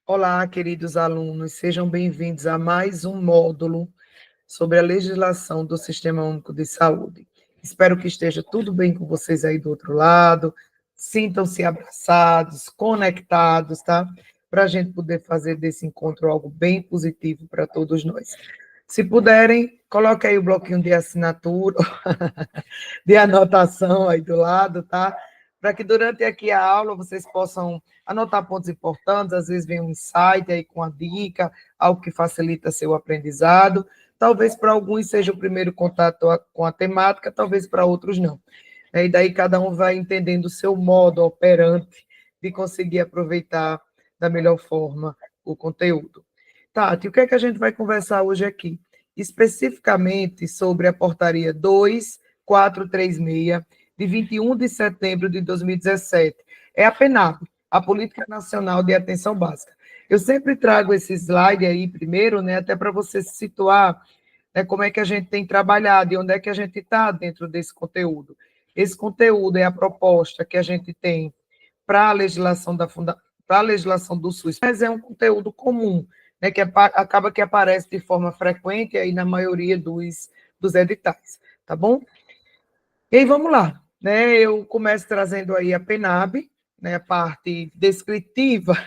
Olá, queridos alunos, sejam bem-vindos a mais um módulo sobre a legislação do Sistema Único de Saúde. Espero que esteja tudo bem com vocês aí do outro lado, sintam-se abraçados, conectados, tá? Para a gente poder fazer desse encontro algo bem positivo para todos nós. Se puderem, coloque aí o bloquinho de assinatura, de anotação aí do lado, tá? Para que durante aqui a aula vocês possam anotar pontos importantes, às vezes vem um insight aí com a dica, algo que facilita seu aprendizado. Talvez para alguns seja o primeiro contato com a temática, talvez para outros não. E daí cada um vai entendendo o seu modo operante de conseguir aproveitar da melhor forma o conteúdo. Tati, o que é que a gente vai conversar hoje aqui? Especificamente sobre a portaria 2436, de 21 de setembro de 2017. É a PNAB, a Política Nacional de Atenção Básica. Eu sempre trago esse slide aí primeiro, né, até para você se situar, né, como é que a gente tem trabalhado e onde é que a gente está dentro desse conteúdo. Esse conteúdo é a proposta que a gente tem para a legislação para a legislação do SUS, mas é um conteúdo comum, né, que acaba que aparece de forma frequente aí na maioria dos editais, tá bom? E aí, vamos lá, né? Eu começo trazendo aí a PNAB, né, a parte descritiva,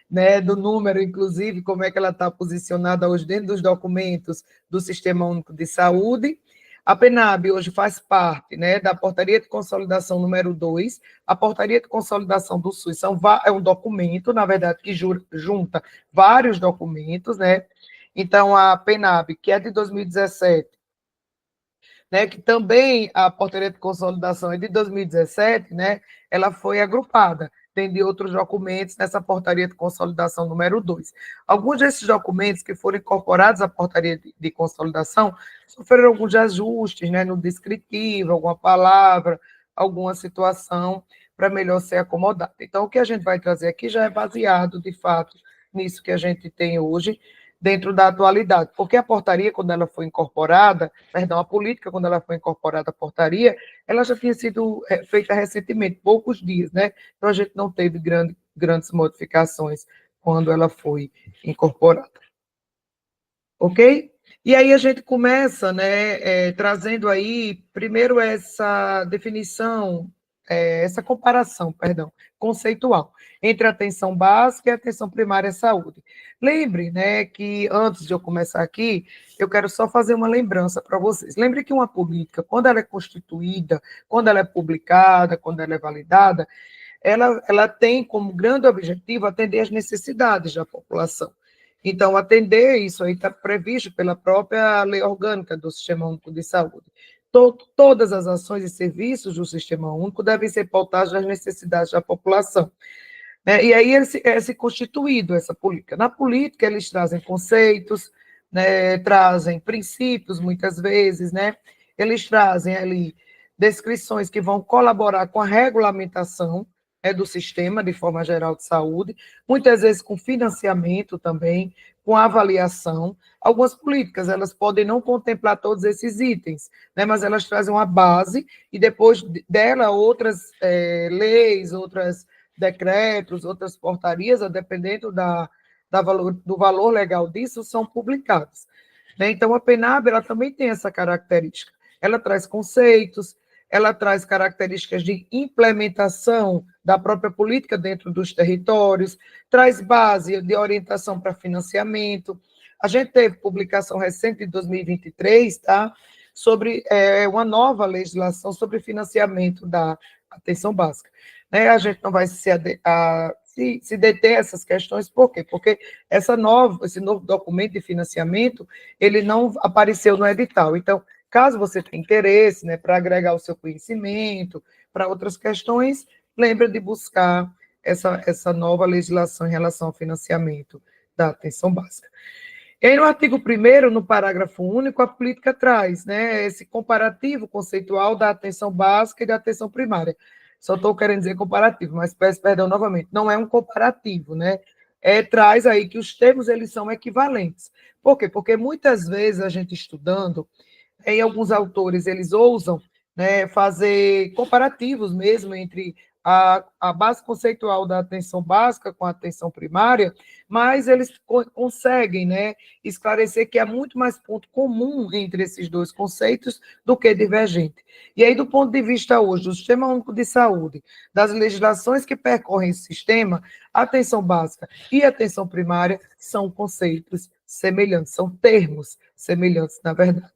né, do número, inclusive, como é que ela está posicionada hoje dentro dos documentos do Sistema Único de Saúde. A PNAB hoje faz parte, né, da Portaria de Consolidação número 2. A Portaria de Consolidação do SUS é um documento, na verdade, que junta vários documentos, né? Então, a PNAB, que é de 2017, né, que também a Portaria de Consolidação é de 2017, né, ela foi agrupada, tem de outros documentos nessa Portaria de Consolidação número 2. Alguns desses documentos que foram incorporados à Portaria de Consolidação sofreram alguns ajustes, né, no descritivo, alguma palavra, alguma situação, para melhor ser acomodada. Então, o que a gente vai trazer aqui já é baseado, de fato, nisso que a gente tem hoje, dentro da atualidade, porque a portaria, quando ela foi incorporada, perdão, a política, quando ela foi incorporada à portaria, ela já tinha sido feita recentemente, poucos dias, né? Então a gente não teve grandes modificações quando ela foi incorporada. Ok? E aí a gente começa, né, trazendo aí, primeiro, essa definição, essa comparação, perdão, conceitual, entre a atenção básica e a atenção primária à saúde. Lembre, né, que antes de eu começar aqui, eu quero só fazer uma lembrança para vocês. Lembre que uma política, quando ela é constituída, quando ela é publicada, quando ela é validada, ela tem como grande objetivo atender às necessidades da população. Então, atender isso aí está previsto pela própria lei orgânica do Sistema Único de Saúde. Todas as ações e serviços do Sistema Único devem ser pautados nas necessidades da população. Né? E aí é se constituído essa política. Na política, eles trazem conceitos, né? Trazem princípios, muitas vezes, né? Eles trazem ali descrições que vão colaborar com a regulamentação, do sistema, de forma geral, de saúde, muitas vezes com financiamento também, com avaliação. Algumas políticas, elas podem não contemplar todos esses itens, né, mas elas trazem uma base e depois dela outras leis, outros decretos, outras portarias, dependendo do valor legal disso, são publicados. Né? Então, a PNAB ela também tem essa característica. Ela traz conceitos, ela traz características de implementação da própria política dentro dos territórios, traz base de orientação para financiamento. A gente teve publicação recente de 2023, tá? Sobre uma nova legislação sobre financiamento da atenção básica. Né? A gente não vai se deter a essas questões, por quê? Porque esse novo documento de financiamento, ele não apareceu no edital. Então, caso você tenha interesse, né, para agregar o seu conhecimento, para outras questões, lembre de buscar essa nova legislação em relação ao financiamento da atenção básica. E aí, no artigo 1º, no parágrafo único, a política traz, né, esse comparativo conceitual da atenção básica e da atenção primária. Só estou querendo dizer comparativo, mas peço perdão novamente, não é um comparativo, né? Traz aí que os termos, eles são equivalentes. Por quê? Porque muitas vezes a gente estudando, em alguns autores, eles ousam, né, fazer comparativos mesmo entre a base conceitual da atenção básica com a atenção primária, mas eles conseguem, né, esclarecer que há muito mais ponto comum entre esses dois conceitos do que divergente. E aí, do ponto de vista hoje do Sistema Único de Saúde, das legislações que percorrem esse sistema, a atenção básica e a atenção primária são conceitos semelhantes, são termos semelhantes, na verdade.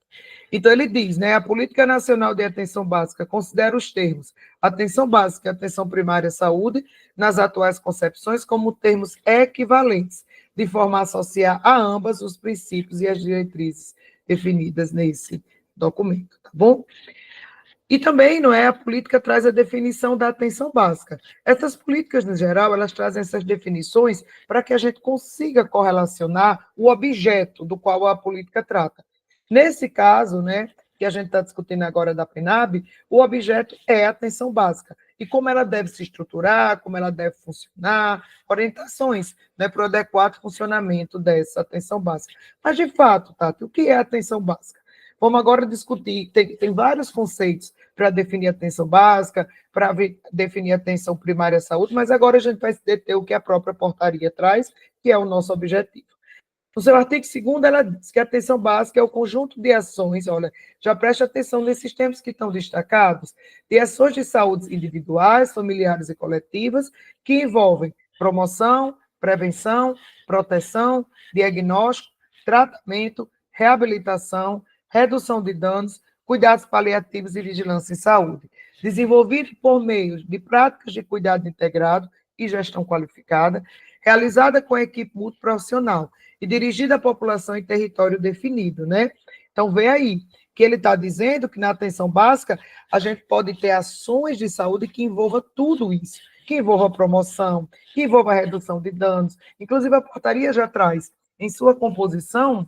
Então, ele diz, né, a Política Nacional de Atenção Básica considera os termos atenção básica e atenção primária à saúde, nas atuais concepções, como termos equivalentes, de forma a associar a ambas os princípios e as diretrizes definidas nesse documento, tá bom? E também, não é, a política traz a definição da atenção básica. Essas políticas, no geral, elas trazem essas definições para que a gente consiga correlacionar o objeto do qual a política trata. Nesse caso, né, que a gente está discutindo agora da PNAB, o objeto é a atenção básica. E como ela deve se estruturar, como ela deve funcionar, orientações, né, para o adequado funcionamento dessa atenção básica. Mas, de fato, Tati, o que é a atenção básica? Vamos agora discutir, tem vários conceitos para definir atenção básica, para definir atenção primária à saúde, mas agora a gente vai se deter o que a própria portaria traz, que é o nosso objetivo. No seu artigo 2º, ela diz que a atenção básica é o conjunto de ações, olha, já preste atenção nesses termos que estão destacados, de ações de saúde individuais, familiares e coletivas, que envolvem promoção, prevenção, proteção, diagnóstico, tratamento, reabilitação, redução de danos, cuidados paliativos e vigilância em saúde, desenvolvido por meio de práticas de cuidado integrado e gestão qualificada, realizada com a equipe multiprofissional e dirigida à população em território definido, né? Então, vê aí que ele está dizendo que na atenção básica a gente pode ter ações de saúde que envolva tudo isso, que envolva promoção, que envolva redução de danos. Inclusive, a portaria já traz em sua composição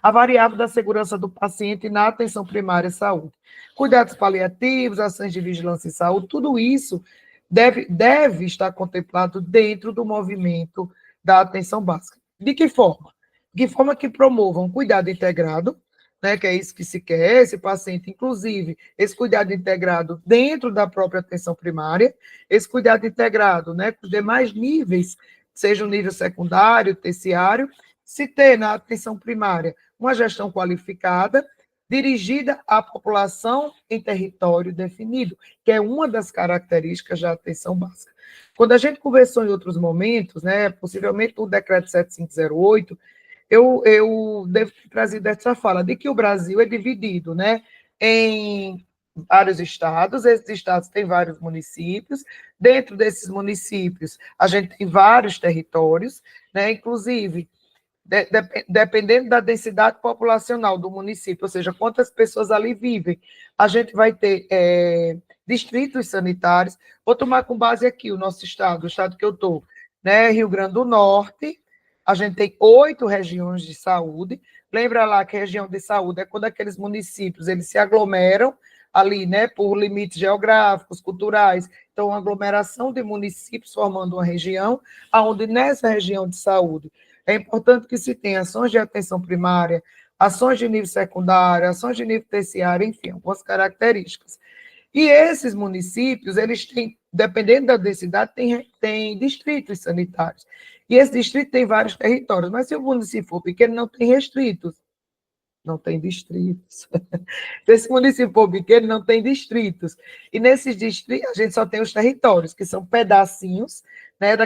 a variável da segurança do paciente na atenção primária à saúde. Cuidados paliativos, ações de vigilância em saúde, tudo isso deve estar contemplado dentro do movimento da atenção básica. De que forma? De forma que promovam cuidado integrado, né, que é isso que se quer, esse paciente, inclusive, esse cuidado integrado dentro da própria atenção primária, esse cuidado integrado, né, com os demais níveis, seja o nível secundário, terciário, se ter na atenção primária uma gestão qualificada, dirigida à população em território definido, que é uma das características da atenção básica. Quando a gente conversou em outros momentos, né, possivelmente no decreto 7508, eu devo ter trazido essa fala, de que o Brasil é dividido, né, em vários estados, esses estados têm vários municípios, dentro desses municípios a gente tem vários territórios, né, inclusive dependendo da densidade populacional do município, ou seja, quantas pessoas ali vivem, a gente vai ter distritos sanitários. Vou tomar com base aqui o nosso estado, o estado que eu estou, né? Rio Grande do Norte, a gente tem 8 regiões de saúde. Lembra lá que região de saúde é quando aqueles municípios eles se aglomeram ali, né, por limites geográficos, culturais. Então, uma aglomeração de municípios formando uma região, onde nessa região de saúde é importante que se tenha ações de atenção primária, ações de nível secundário, ações de nível terciário, enfim, algumas características. E esses municípios, eles têm, dependendo da densidade, tem distritos sanitários. E esse distrito tem vários territórios, mas se o município for pequeno, não tem restritos. Não tem distritos. Se esse município for pequeno, não tem distritos. E nesses distritos, a gente só tem os territórios, que são pedacinhos, né,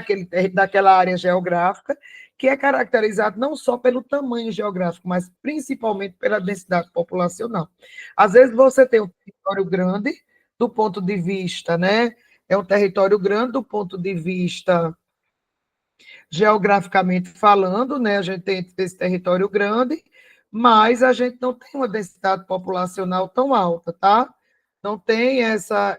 daquela área geográfica, que é caracterizado não só pelo tamanho geográfico, mas principalmente pela densidade populacional. Às vezes você tem um território grande do ponto de vista, né? É um território grande do ponto de vista geograficamente falando, né? A gente tem esse território grande, mas a gente não tem uma densidade populacional tão alta, tá? Não tem essa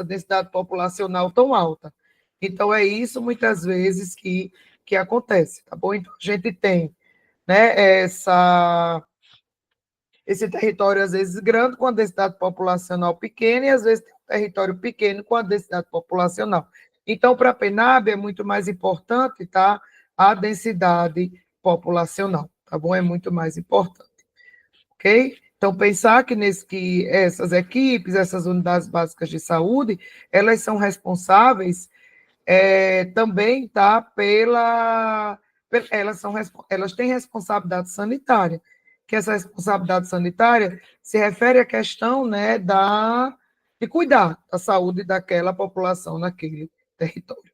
densidade populacional tão alta. Então, é isso, muitas vezes, que acontece, tá bom? Então, a gente tem, né, esse território, às vezes, grande, com a densidade populacional pequena, e, às vezes, tem um território pequeno com a densidade populacional. Então, para a PNAB, é muito mais importante, tá? A densidade populacional, tá bom? É muito mais importante, ok? Então, pensar que essas equipes, essas unidades básicas de saúde, elas são responsáveis também, tá, elas têm responsabilidade sanitária, que essa responsabilidade sanitária se refere à questão, né, de cuidar da saúde daquela população naquele território.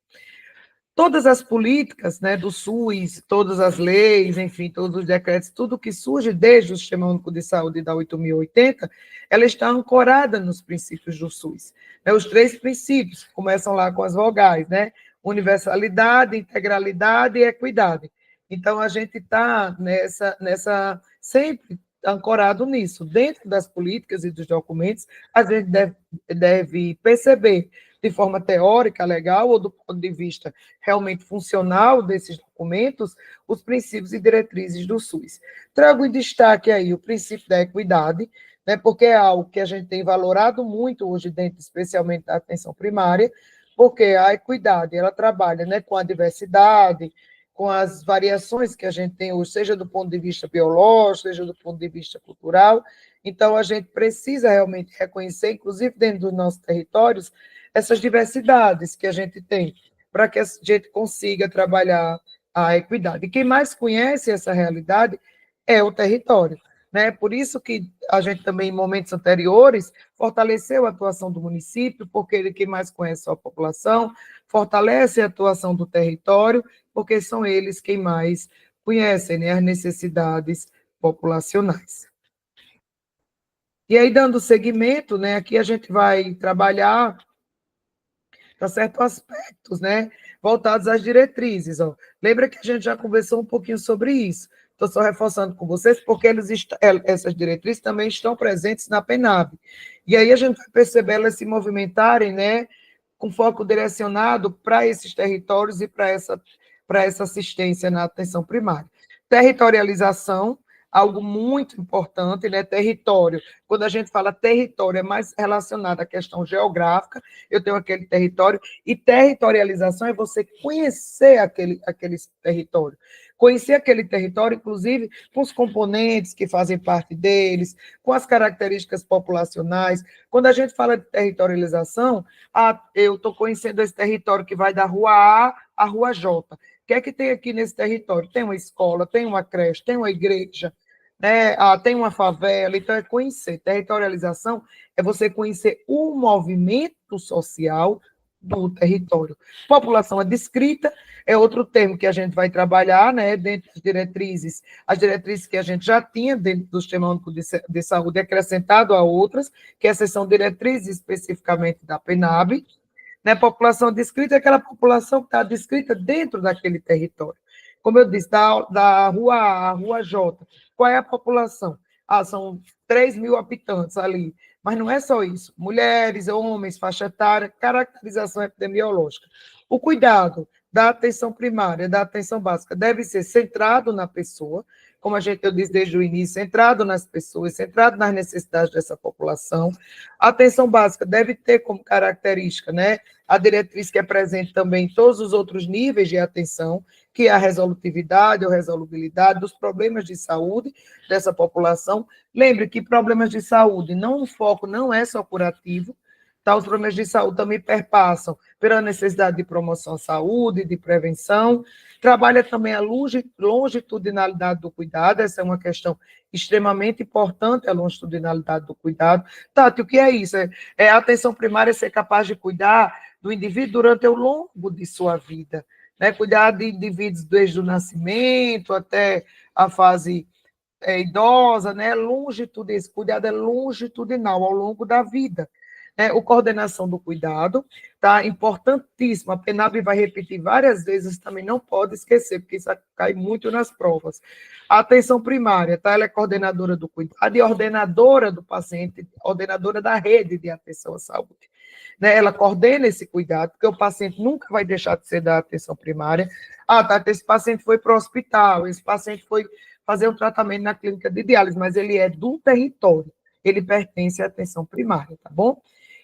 Todas as políticas, né, do SUS, todas as leis, enfim, todos os decretos, tudo que surge desde o Sistema Único de Saúde da 8.080, ela está ancorada nos princípios do SUS. Né, os 3 princípios, que começam lá com as vogais, né? Universalidade, integralidade e equidade. Então, a gente está sempre ancorado nisso. Dentro das políticas e dos documentos, a gente deve perceber de forma teórica, legal, ou do ponto de vista realmente funcional desses documentos, os princípios e diretrizes do SUS. Trago em destaque aí o princípio da equidade, né, porque é algo que a gente tem valorado muito hoje dentro, especialmente da atenção primária, porque a equidade, ela trabalha, né, com a diversidade, com as variações que a gente tem hoje, seja do ponto de vista biológico, seja do ponto de vista cultural. Então, a gente precisa realmente reconhecer, inclusive dentro dos nossos territórios, essas diversidades que a gente tem, para que a gente consiga trabalhar a equidade. E quem mais conhece essa realidade é o território. Né? Por isso que a gente também, em momentos anteriores, fortaleceu a atuação do município, porque ele quem mais conhece a população, fortalece a atuação do território, porque são eles quem mais conhecem, né, as necessidades populacionais. E aí, dando seguimento, né, aqui a gente vai trabalhar para certos aspectos, né, voltados às diretrizes. Ó. Lembra que a gente já conversou um pouquinho sobre isso. Estou só reforçando com vocês, porque essas diretrizes também estão presentes na PENAB. E aí a gente vai perceber elas se movimentarem, né, com foco direcionado para esses territórios e para essa assistência na atenção primária. Territorialização, algo muito importante, né? Território. Quando a gente fala território, é mais relacionado à questão geográfica, eu tenho aquele território, e territorialização é você conhecer aquele território. Conhecer aquele território, inclusive, com os componentes que fazem parte deles, com as características populacionais. Quando a gente fala de territorialização, eu estou conhecendo esse território que vai da rua A à rua J. O que é que tem aqui nesse território? Tem uma escola, tem uma creche, tem uma igreja, né? Tem uma favela, então é conhecer. Territorialização é você conhecer o movimento social do território. População descrita é outro termo que a gente vai trabalhar, né, dentro das diretrizes, as diretrizes que a gente já tinha dentro do Sistema Único de Saúde, acrescentado a outras, que essas são diretrizes especificamente da PENAB, né? População descrita é aquela população que está descrita dentro daquele território. Como eu disse, da rua A à rua J, qual é a população? São 3.000 habitantes ali. Mas não é só isso. Mulheres, homens, faixa etária, caracterização epidemiológica. O cuidado da atenção primária, da atenção básica, deve ser centrado na pessoa, como eu disse desde o início, centrado nas pessoas, centrado nas necessidades dessa população. A atenção básica deve ter como característica, né, a diretriz que é presente também em todos os outros níveis de atenção, que é a resolutividade ou resolubilidade dos problemas de saúde dessa população. Lembre que problemas de saúde, o foco não é só curativo, tá? Os problemas de saúde também perpassam pela necessidade de promoção à saúde, de prevenção. Trabalha também a longitudinalidade do cuidado, essa é uma questão extremamente importante, a longitudinalidade do cuidado. Tati, o que é isso? A atenção primária ser capaz de cuidar do indivíduo durante o longo de sua vida, né? Cuidar de indivíduos desde o nascimento até a fase idosa, né? Esse cuidado é longitudinal ao longo da vida. O coordenação do cuidado, tá? Importantíssimo. A PENAB vai repetir várias vezes, também não pode esquecer, porque isso cai muito nas provas. A atenção primária, tá? Ela é coordenadora do cuidado e ordenadora do paciente, ordenadora da rede de atenção à saúde. Né? Ela coordena esse cuidado, porque o paciente nunca vai deixar de ser da atenção primária. Tá, esse paciente foi para o hospital, esse paciente foi fazer um tratamento na clínica de diálise, mas ele é do território, ele pertence à atenção primária, tá bom?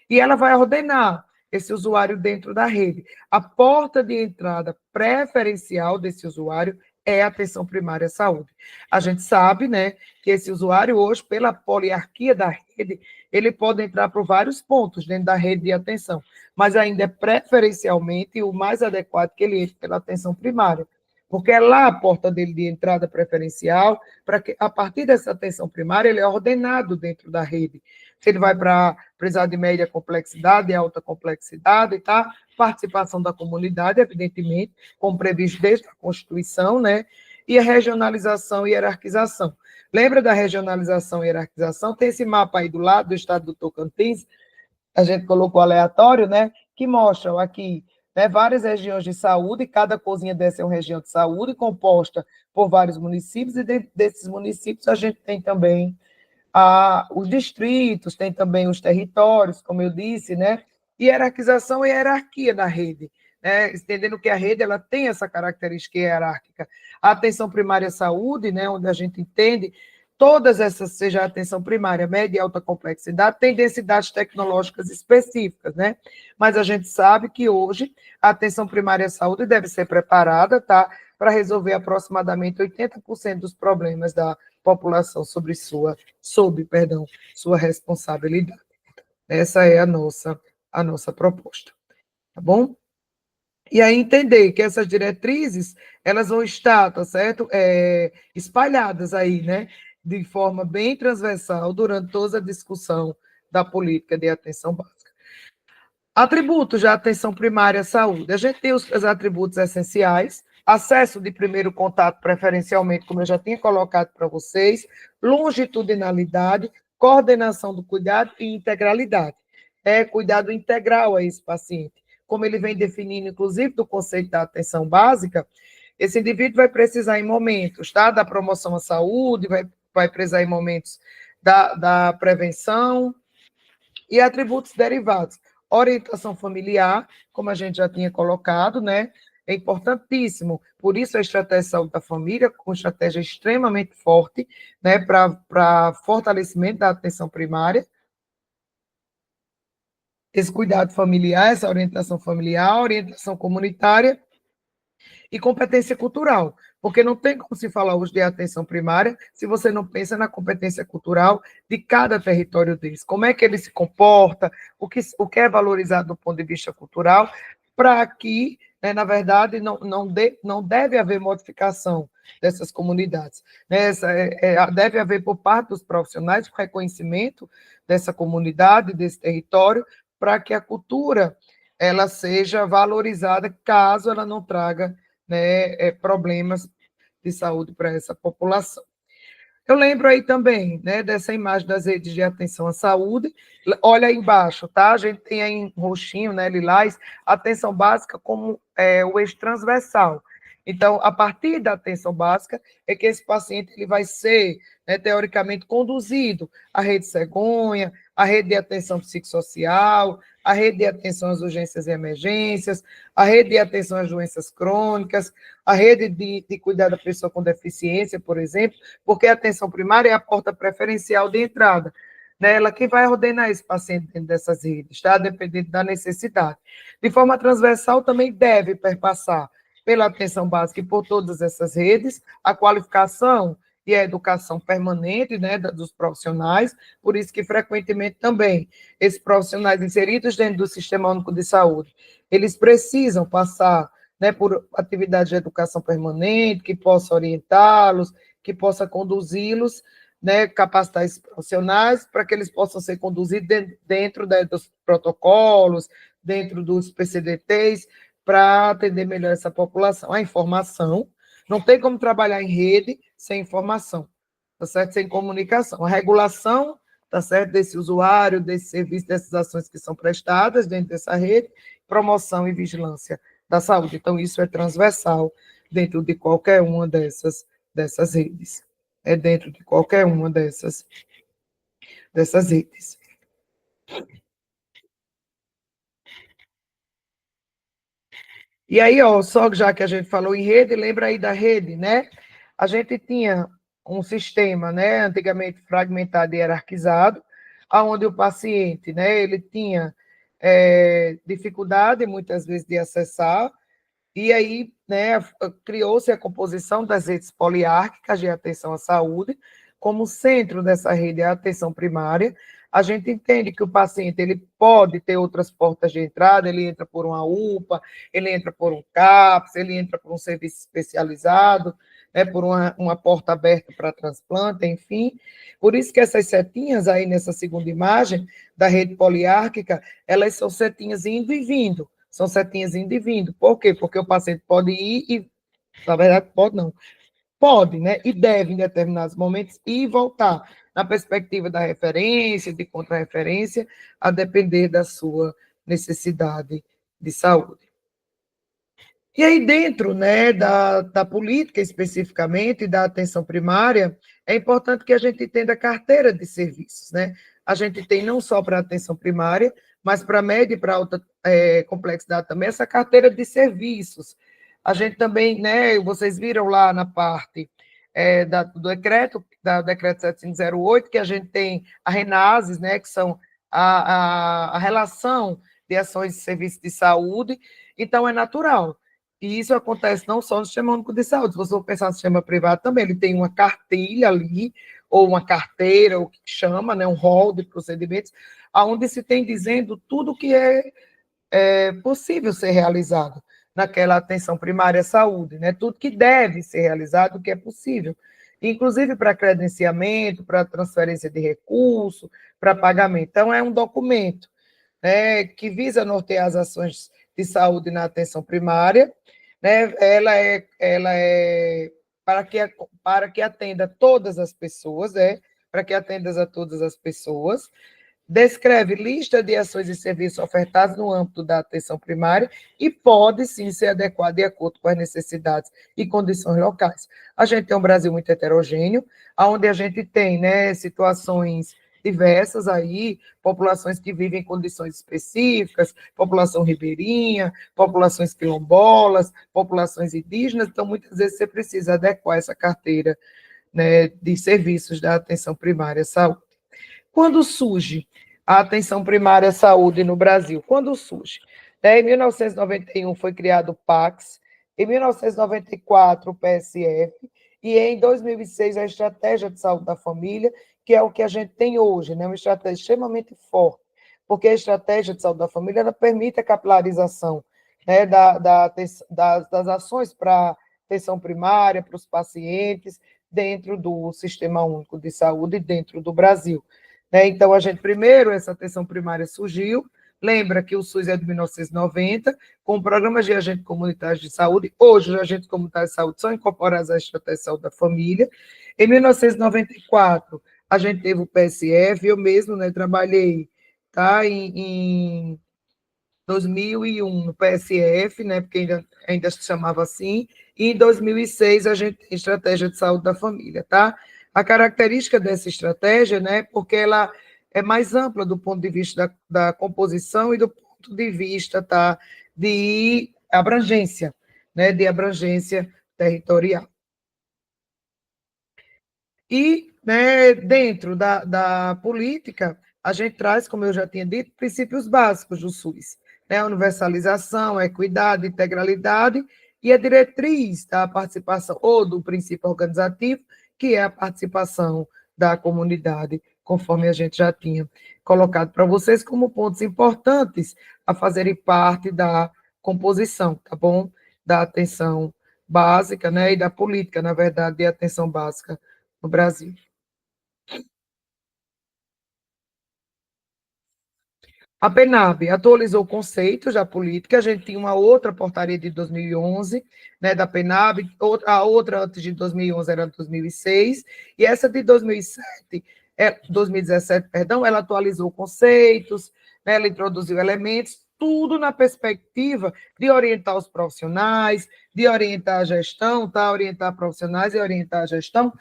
E ela vai ordenar esse usuário dentro da rede. A porta de entrada preferencial desse usuário é a atenção primária à saúde. A gente sabe, né, que esse usuário hoje, pela poliarquia da rede, ele pode entrar por vários pontos dentro da rede de atenção, mas ainda é preferencialmente o mais adequado que ele entre pela atenção primária, porque é lá a porta dele de entrada preferencial, para que, a partir dessa atenção primária, ele é ordenado dentro da rede. Se ele vai para precisar de média complexidade, alta complexidade, tá? Participação da comunidade, evidentemente, como previsto desde a Constituição, né? E a regionalização e hierarquização. Lembra da regionalização e hierarquização? Tem esse mapa aí do lado do estado do Tocantins, a gente colocou aleatório, né? Que mostram aqui, né, várias regiões de saúde, cada cozinha dessa é uma região de saúde, composta por vários municípios, e dentro desses municípios a gente tem também os distritos, tem também os territórios, como eu disse, né? Hierarquização e hierarquia da rede, né? Entendendo que a rede ela tem essa característica hierárquica. A atenção primária à saúde, né, onde a gente entende todas essas, seja a atenção primária, média e alta complexidade, tem densidades tecnológicas específicas, né? Mas a gente sabe que hoje a atenção primária à saúde deve ser preparada, tá? Para resolver aproximadamente 80% dos problemas da população sua responsabilidade. Essa é a nossa proposta, tá bom? E aí entender que essas diretrizes, elas vão estar, tá certo? Espalhadas aí, né? De forma bem transversal durante toda a discussão da política de atenção básica. Atributos de atenção primária à saúde. A gente tem os atributos essenciais, acesso de primeiro contato preferencialmente, como eu já tinha colocado para vocês, longitudinalidade, coordenação do cuidado e integralidade. Cuidado integral a esse paciente. Como ele vem definindo, inclusive, do conceito da atenção básica, esse indivíduo vai precisar em momentos, tá? Da promoção à saúde, vai precisar em momentos da prevenção e atributos derivados. Orientação familiar, como a gente já tinha colocado, né? É importantíssimo. Por isso, a estratégia de saúde da família, com estratégia extremamente forte, né? Para fortalecimento da atenção primária. Esse cuidado familiar, essa orientação familiar, orientação comunitária e competência cultural, porque não tem como se falar hoje de atenção primária se você não pensa na competência cultural de cada território deles, como é que ele se comporta, o que é valorizado do ponto de vista cultural, para que, né, na verdade, não deve haver modificação dessas comunidades. Né? Deve haver, por parte dos profissionais, o reconhecimento dessa comunidade, desse território, para que a cultura ela seja valorizada, caso ela não traga, né, problemas de saúde para essa população. Eu lembro aí também, né, dessa imagem das redes de atenção à saúde. Olha aí embaixo, tá? A gente tem aí em roxinho, né, lilás, atenção básica como o eixo transversal. Então, a partir da atenção básica, é que esse paciente ele vai ser, né, teoricamente, conduzido à rede cegonha, à rede de atenção psicossocial, à rede de atenção às urgências e emergências, à rede de atenção às doenças crônicas, à rede de cuidar da pessoa com deficiência, por exemplo, porque a atenção primária é a porta preferencial de entrada. Né? Ela que vai ordenar esse paciente dentro dessas redes, tá? Dependendo da necessidade. De forma transversal, também deve perpassar pela atenção básica e por todas essas redes, a qualificação e a educação permanente, né, dos profissionais, por isso que frequentemente também esses profissionais inseridos dentro do Sistema Único de Saúde, eles precisam passar, né, por atividade de educação permanente, que possa orientá-los, que possa conduzi-los, né, capacitar esses profissionais para que eles possam ser conduzidos dentro dos protocolos, dentro dos PCDTs, para atender melhor essa população. A informação, não tem como trabalhar em rede sem informação, tá certo? Sem comunicação. A regulação, tá certo? Desse usuário, desse serviço, dessas ações que são prestadas dentro dessa rede, promoção e vigilância da saúde. Então, isso é transversal dentro de qualquer uma dessas redes. É dentro de qualquer uma dessas redes. E aí, ó, só já que a gente falou em rede, lembra aí da rede, né? A gente tinha um sistema, né, antigamente fragmentado e hierarquizado, onde o paciente, né, ele tinha dificuldade, muitas vezes, de acessar E aí, né, criou-se a composição das redes poliárquicas de atenção à saúde, como centro dessa rede é a atenção primária. A gente entende que o paciente ele pode ter outras portas de entrada, ele entra por uma UPA, ele entra por um CAPS, ele entra por um serviço especializado, né, por uma porta aberta para transplante, enfim. Por isso que essas setinhas aí nessa segunda imagem da rede poliárquica, elas são setinhas indo e vindo, são setinhas indo e vindo. Por quê? Porque o paciente pode ir e, na verdade, pode não, pode, né, e deve, em determinados momentos, ir e voltar, na perspectiva da referência, de contra-referência, a depender da sua necessidade de saúde. E aí, dentro, né, da política especificamente, da atenção primária, é importante que a gente entenda a carteira de serviços, né? A gente tem não só para a atenção primária, mas para média e para alta complexidade também, essa carteira de serviços. A gente também, né, vocês viram lá na parte do decreto 7508, que a gente tem a RENASES, né, que são a relação de ações de serviço de saúde, então é natural. E isso acontece não só no Sistema Único de Saúde, se você for pensar no sistema privado também, ele tem uma cartilha ali, ou uma carteira, o que chama, né, um rol de procedimentos, onde se tem dizendo tudo que é possível ser realizado naquela atenção primária à saúde, né, tudo que deve ser realizado, o que é possível, inclusive para credenciamento, para transferência de recurso, para pagamento. Então, é um documento, né, que visa nortear as ações de saúde na atenção primária, né, ela é para que atenda todas as pessoas, para que atenda a todas as pessoas, descreve lista de ações e serviços ofertados no âmbito da atenção primária e pode, sim, ser adequado de acordo com as necessidades e condições locais. A gente tem um Brasil muito heterogêneo, onde a gente tem, né, situações diversas aí, populações que vivem em condições específicas, população ribeirinha, populações quilombolas, populações indígenas, então muitas vezes você precisa adequar essa carteira, né, de serviços da atenção primária à saúde. Quando surge a atenção primária à saúde no Brasil? Quando surge? Em 1991 foi criado o PACS, em 1994 o PSF, e em 2006 a Estratégia de Saúde da Família, que é o que a gente tem hoje, né? Uma estratégia extremamente forte, porque a Estratégia de Saúde da Família ela permite a capilarização, né, das ações para atenção primária, para os pacientes, dentro do Sistema Único de Saúde, dentro do Brasil. Né? Então, a gente, primeiro, essa atenção primária surgiu, lembra que o SUS é de 1990, com programas de agentes comunitários de saúde, hoje os agentes comunitários de saúde são incorporados à Estratégia de Saúde da Família. Em 1994, a gente teve o PSF, eu mesmo, né, trabalhei, tá, em 2001 no PSF, né, porque ainda se chamava assim, e em 2006 a gente tem a Estratégia de Saúde da Família, tá? A característica dessa estratégia, né, porque ela é mais ampla do ponto de vista da composição e do ponto de vista, tá, de abrangência, né, de abrangência territorial. E, né, dentro da política, a gente traz, como eu já tinha dito, princípios básicos do SUS, né? A universalização, a equidade, a integralidade e a diretriz da participação, ou do princípio organizativo, que é a participação da comunidade, conforme a gente já tinha colocado para vocês como pontos importantes a fazerem parte da composição, tá bom? Da atenção básica, né? E da política, na verdade, de atenção básica no Brasil. A PNAB atualizou conceitos da política, a gente tinha uma outra portaria de 2011, né, da PNAB, a outra antes de 2011 era 2006, e essa de 2017, perdão, ela atualizou conceitos, né, ela introduziu elementos, tudo na perspectiva de orientar os profissionais, de orientar a gestão, tá? Orientar profissionais e orientar a gestão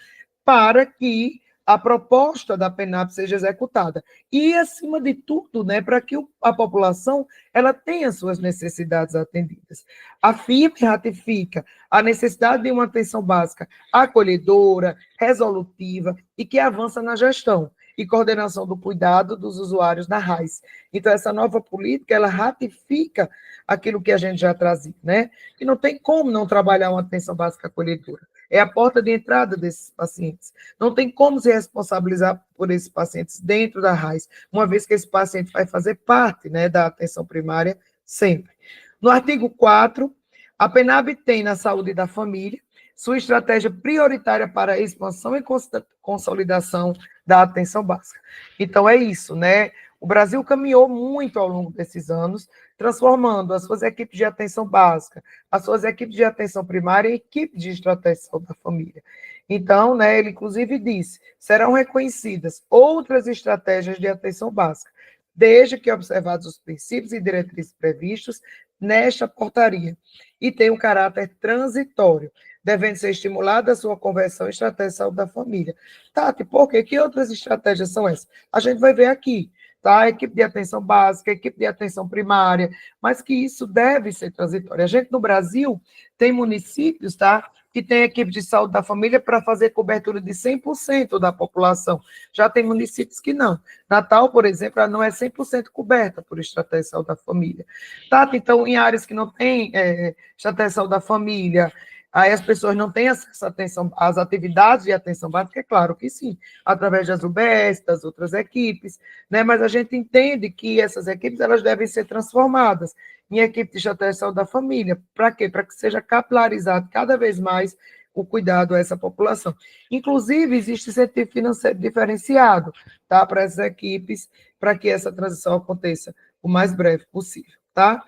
para que a proposta da PENAP seja executada. E, acima de tudo, né, para que a população ela tenha suas necessidades atendidas. Afirma e ratifica a necessidade de uma atenção básica acolhedora, resolutiva e que avança na gestão. e coordenação do cuidado dos usuários na RAIS. Então, essa nova política, ela ratifica aquilo que a gente já trazia, né? Que não tem como não trabalhar uma atenção básica acolhedora. É a porta de entrada desses pacientes. Não tem como se responsabilizar por esses pacientes dentro da RAIS, uma vez que esse paciente vai fazer parte, né, da atenção primária sempre. No artigo 4, a PENAB tem na saúde da família sua estratégia prioritária para a expansão e consolidação da atenção básica. Então, é isso, né? O Brasil caminhou muito ao longo desses anos, transformando as suas equipes de atenção básica, as suas equipes de atenção primária em equipes de estratégia de saúde da família. Então, né, ele inclusive disse, serão reconhecidas outras estratégias de atenção básica, desde que observados os princípios e diretrizes previstos nesta portaria, e tem um caráter transitório, devendo ser estimulada a sua conversão em estratégia de saúde da família. Tati, por quê? Que outras estratégias são essas? A gente vai ver aqui, tá? A equipe de atenção básica, a equipe de atenção primária, mas que isso deve ser transitório. A gente, no Brasil, tem municípios, tá? Que tem equipe de saúde da família para fazer cobertura de 100% da população. Já tem municípios que não. Natal, por exemplo, ela não é 100% coberta por estratégia de saúde da família. Tá? Então, em áreas que não tem estratégia de saúde da família, aí as pessoas não têm acesso à atenção, às atividades de atenção básica, é claro que sim, através das UBS, das outras equipes, né? Mas a gente entende que essas equipes elas devem ser transformadas em equipe de estratégia de saúde da família. Para quê? Para que seja capilarizado cada vez mais o cuidado a essa população. Inclusive, existe incentivo financeiro diferenciado, tá? Para essas equipes, para que essa transição aconteça o mais breve possível, tá?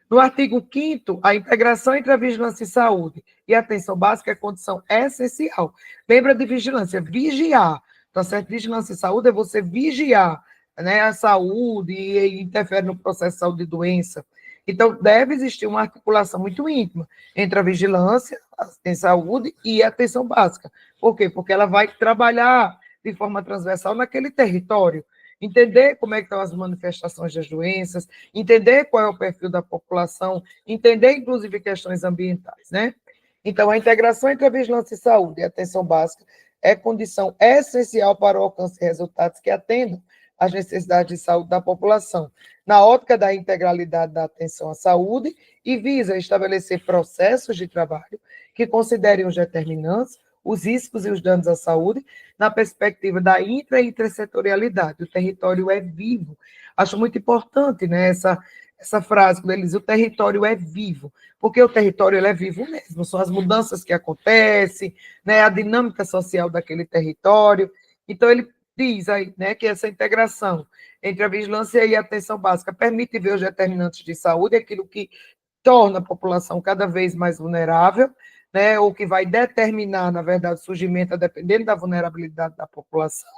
No artigo 5º, a integração entre a vigilância em saúde e a atenção básica é condição essencial. Lembra de vigilância? Vigiar, tá certo? Vigilância em saúde é você vigiar, né, a saúde e interfere no processo de saúde e doença. Então, deve existir uma articulação muito íntima entre a vigilância em saúde e a atenção básica. Por quê? Porque ela vai trabalhar de forma transversal naquele território, entender como é que estão as manifestações das doenças, entender qual é o perfil da população, entender, inclusive, questões ambientais, né? Então, a integração entre a vigilância em saúde e a atenção básica é condição essencial para o alcance de resultados que atendam às necessidades de saúde da população, na ótica da integralidade da atenção à saúde e visa estabelecer processos de trabalho que considerem os determinantes, os riscos e os danos à saúde, na perspectiva da intersetorialidade. O território é vivo. Acho muito importante, né, essa frase, quando ele diz o território é vivo, porque o território ele é vivo mesmo, são as mudanças que acontecem, né, a dinâmica social daquele território. Então, ele diz aí, né, que essa integração entre a vigilância e a atenção básica permite ver os determinantes de saúde, aquilo que torna a população cada vez mais vulnerável, né, ou que vai determinar, na verdade, o surgimento, dependendo da vulnerabilidade da população.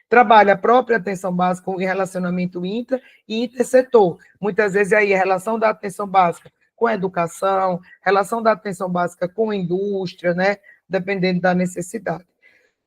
Trabalha a própria atenção básica em relacionamento intra e intersetor. Muitas vezes aí a relação da atenção básica com a educação, relação da atenção básica com a indústria, né, dependendo da necessidade.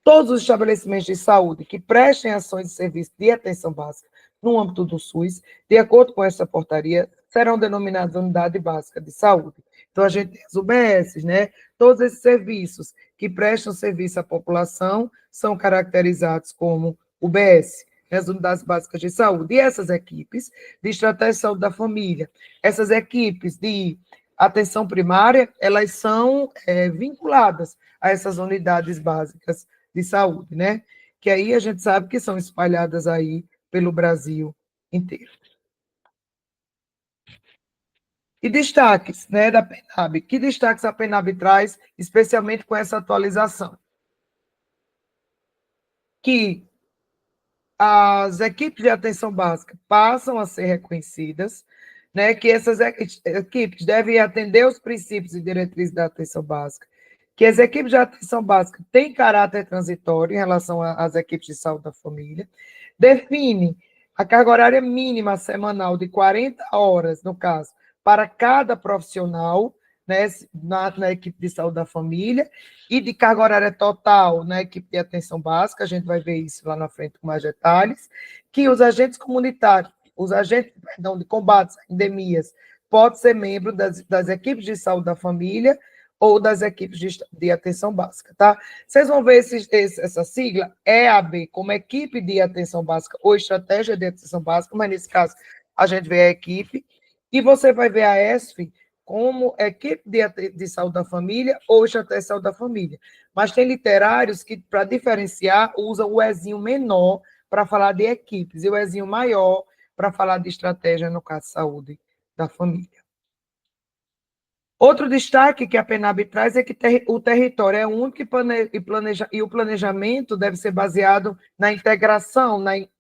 Todos os estabelecimentos de saúde que prestem ações de serviço de atenção básica no âmbito do SUS, de acordo com essa portaria, serão denominados unidade básica de saúde. Então, a gente tem as UBS, né? Todos esses serviços que prestam serviço à população são caracterizados como UBS, né? As unidades básicas de saúde. E essas equipes de estratégia de saúde da família, essas equipes de atenção primária, elas são vinculadas a essas unidades básicas de saúde, né? Que aí a gente sabe que são espalhadas aí pelo Brasil inteiro. E destaques, né, da PENAB. Que destaques a PENAB traz, especialmente com essa atualização? Que as equipes de atenção básica passam a ser reconhecidas, né, que essas equipes devem atender os princípios e diretrizes da atenção básica, que as equipes de atenção básica têm caráter transitório em relação às equipes de saúde da família, define a carga horária mínima semanal de 40 horas, no caso, para cada profissional, né, na equipe de saúde da família, e de carga horária total na equipe de atenção básica, a gente vai ver isso lá na frente com mais detalhes, que os agentes comunitários, os agentes, perdão, de combate a endemias, podem ser membros das equipes de saúde da família, ou das equipes de atenção básica, tá? Vocês vão ver essa sigla, EAB, como equipe de atenção básica ou estratégia de atenção básica, mas nesse caso a gente vê a equipe, e você vai ver a ESF como equipe de saúde da família ou estratégia de saúde da família. Mas tem literários que, para diferenciar, usam o Ezinho menor para falar de equipes e o Ezinho maior para falar de estratégia, no caso, saúde da família. Outro destaque que a PENAB traz é que o território é único e o planejamento deve ser baseado na integração,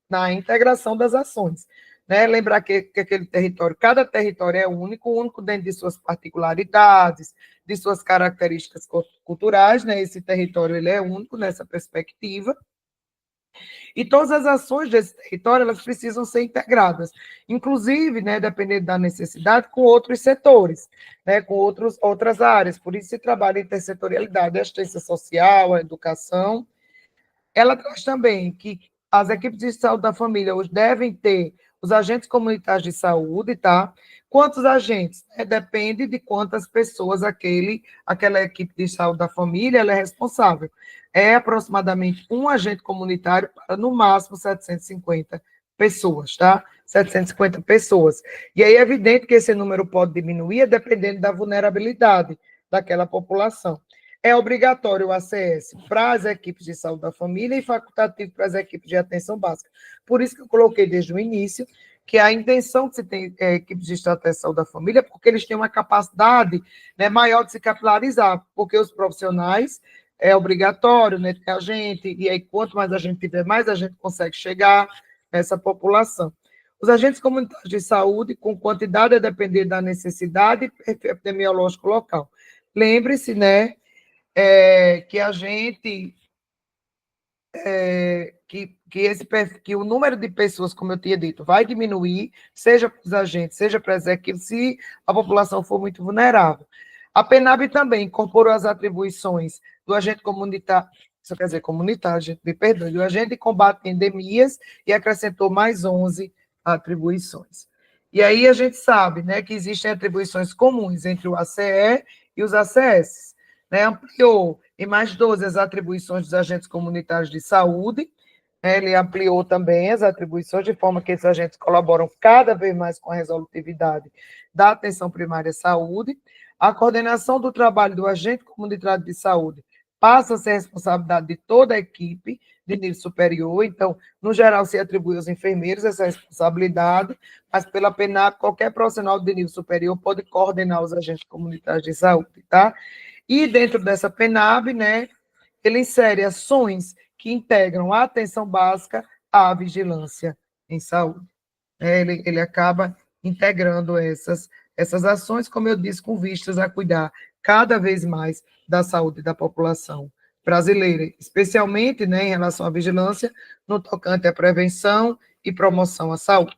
na integração das ações. Né? Lembrar que aquele território, cada território é único dentro de suas particularidades, de suas características culturais, né? Esse território ele é único nessa perspectiva. E todas as ações desse território elas precisam ser integradas, inclusive, né, dependendo da necessidade, com outros setores, né, com outras áreas. Por isso se trabalha a intersetorialidade, a assistência social, a educação. Ela traz também que as equipes de saúde da família hoje devem ter os agentes comunitários de saúde, tá? Quantos agentes? Depende de quantas pessoas aquela equipe de saúde da família ela é responsável. É aproximadamente um agente comunitário para, no máximo, 750 pessoas, tá? 750 pessoas. E aí é evidente que esse número pode diminuir dependendo da vulnerabilidade daquela população. É obrigatório o ACS para as equipes de saúde da família e facultativo para as equipes de atenção básica. Por isso que eu coloquei desde o início que a intenção que se tem equipes de estratégia de saúde da família, porque eles têm uma capacidade, né, maior de se capilarizar, porque os profissionais é obrigatório, né, ter a gente, e aí quanto mais a gente tiver, mais a gente consegue chegar nessa população. Os agentes comunitários de saúde, com quantidade a depender da necessidade epidemiológica local. Lembre-se, né, que a gente que o número de pessoas, como eu tinha dito, vai diminuir, seja para os agentes, seja para as equipes, se a população for muito vulnerável. A PENAB também incorporou as atribuições do agente comunitário, isso quer dizer comunitário, gente, me perdoe, do agente de combate a endemias e acrescentou mais 11 atribuições. E aí a gente sabe, né, que existem atribuições comuns entre o ACE e os ACS, né, ampliou em mais 12 as atribuições dos agentes comunitários de saúde, né, ele ampliou também as atribuições de forma que esses agentes colaboram cada vez mais com a resolutividade da atenção primária à saúde. A coordenação do trabalho do agente comunitário de saúde passa a ser responsabilidade de toda a equipe de nível superior, então, no geral, se atribui aos enfermeiros essa responsabilidade, mas pela PENAB, qualquer profissional de nível superior pode coordenar os agentes comunitários de saúde, tá? E dentro dessa PENAB, né, ele insere ações que integram a atenção básica à vigilância em saúde. Ele acaba integrando essas ações, como eu disse, com vistas a cuidar cada vez mais da saúde da população brasileira, especialmente, né, em relação à vigilância, no tocante à prevenção e promoção à saúde.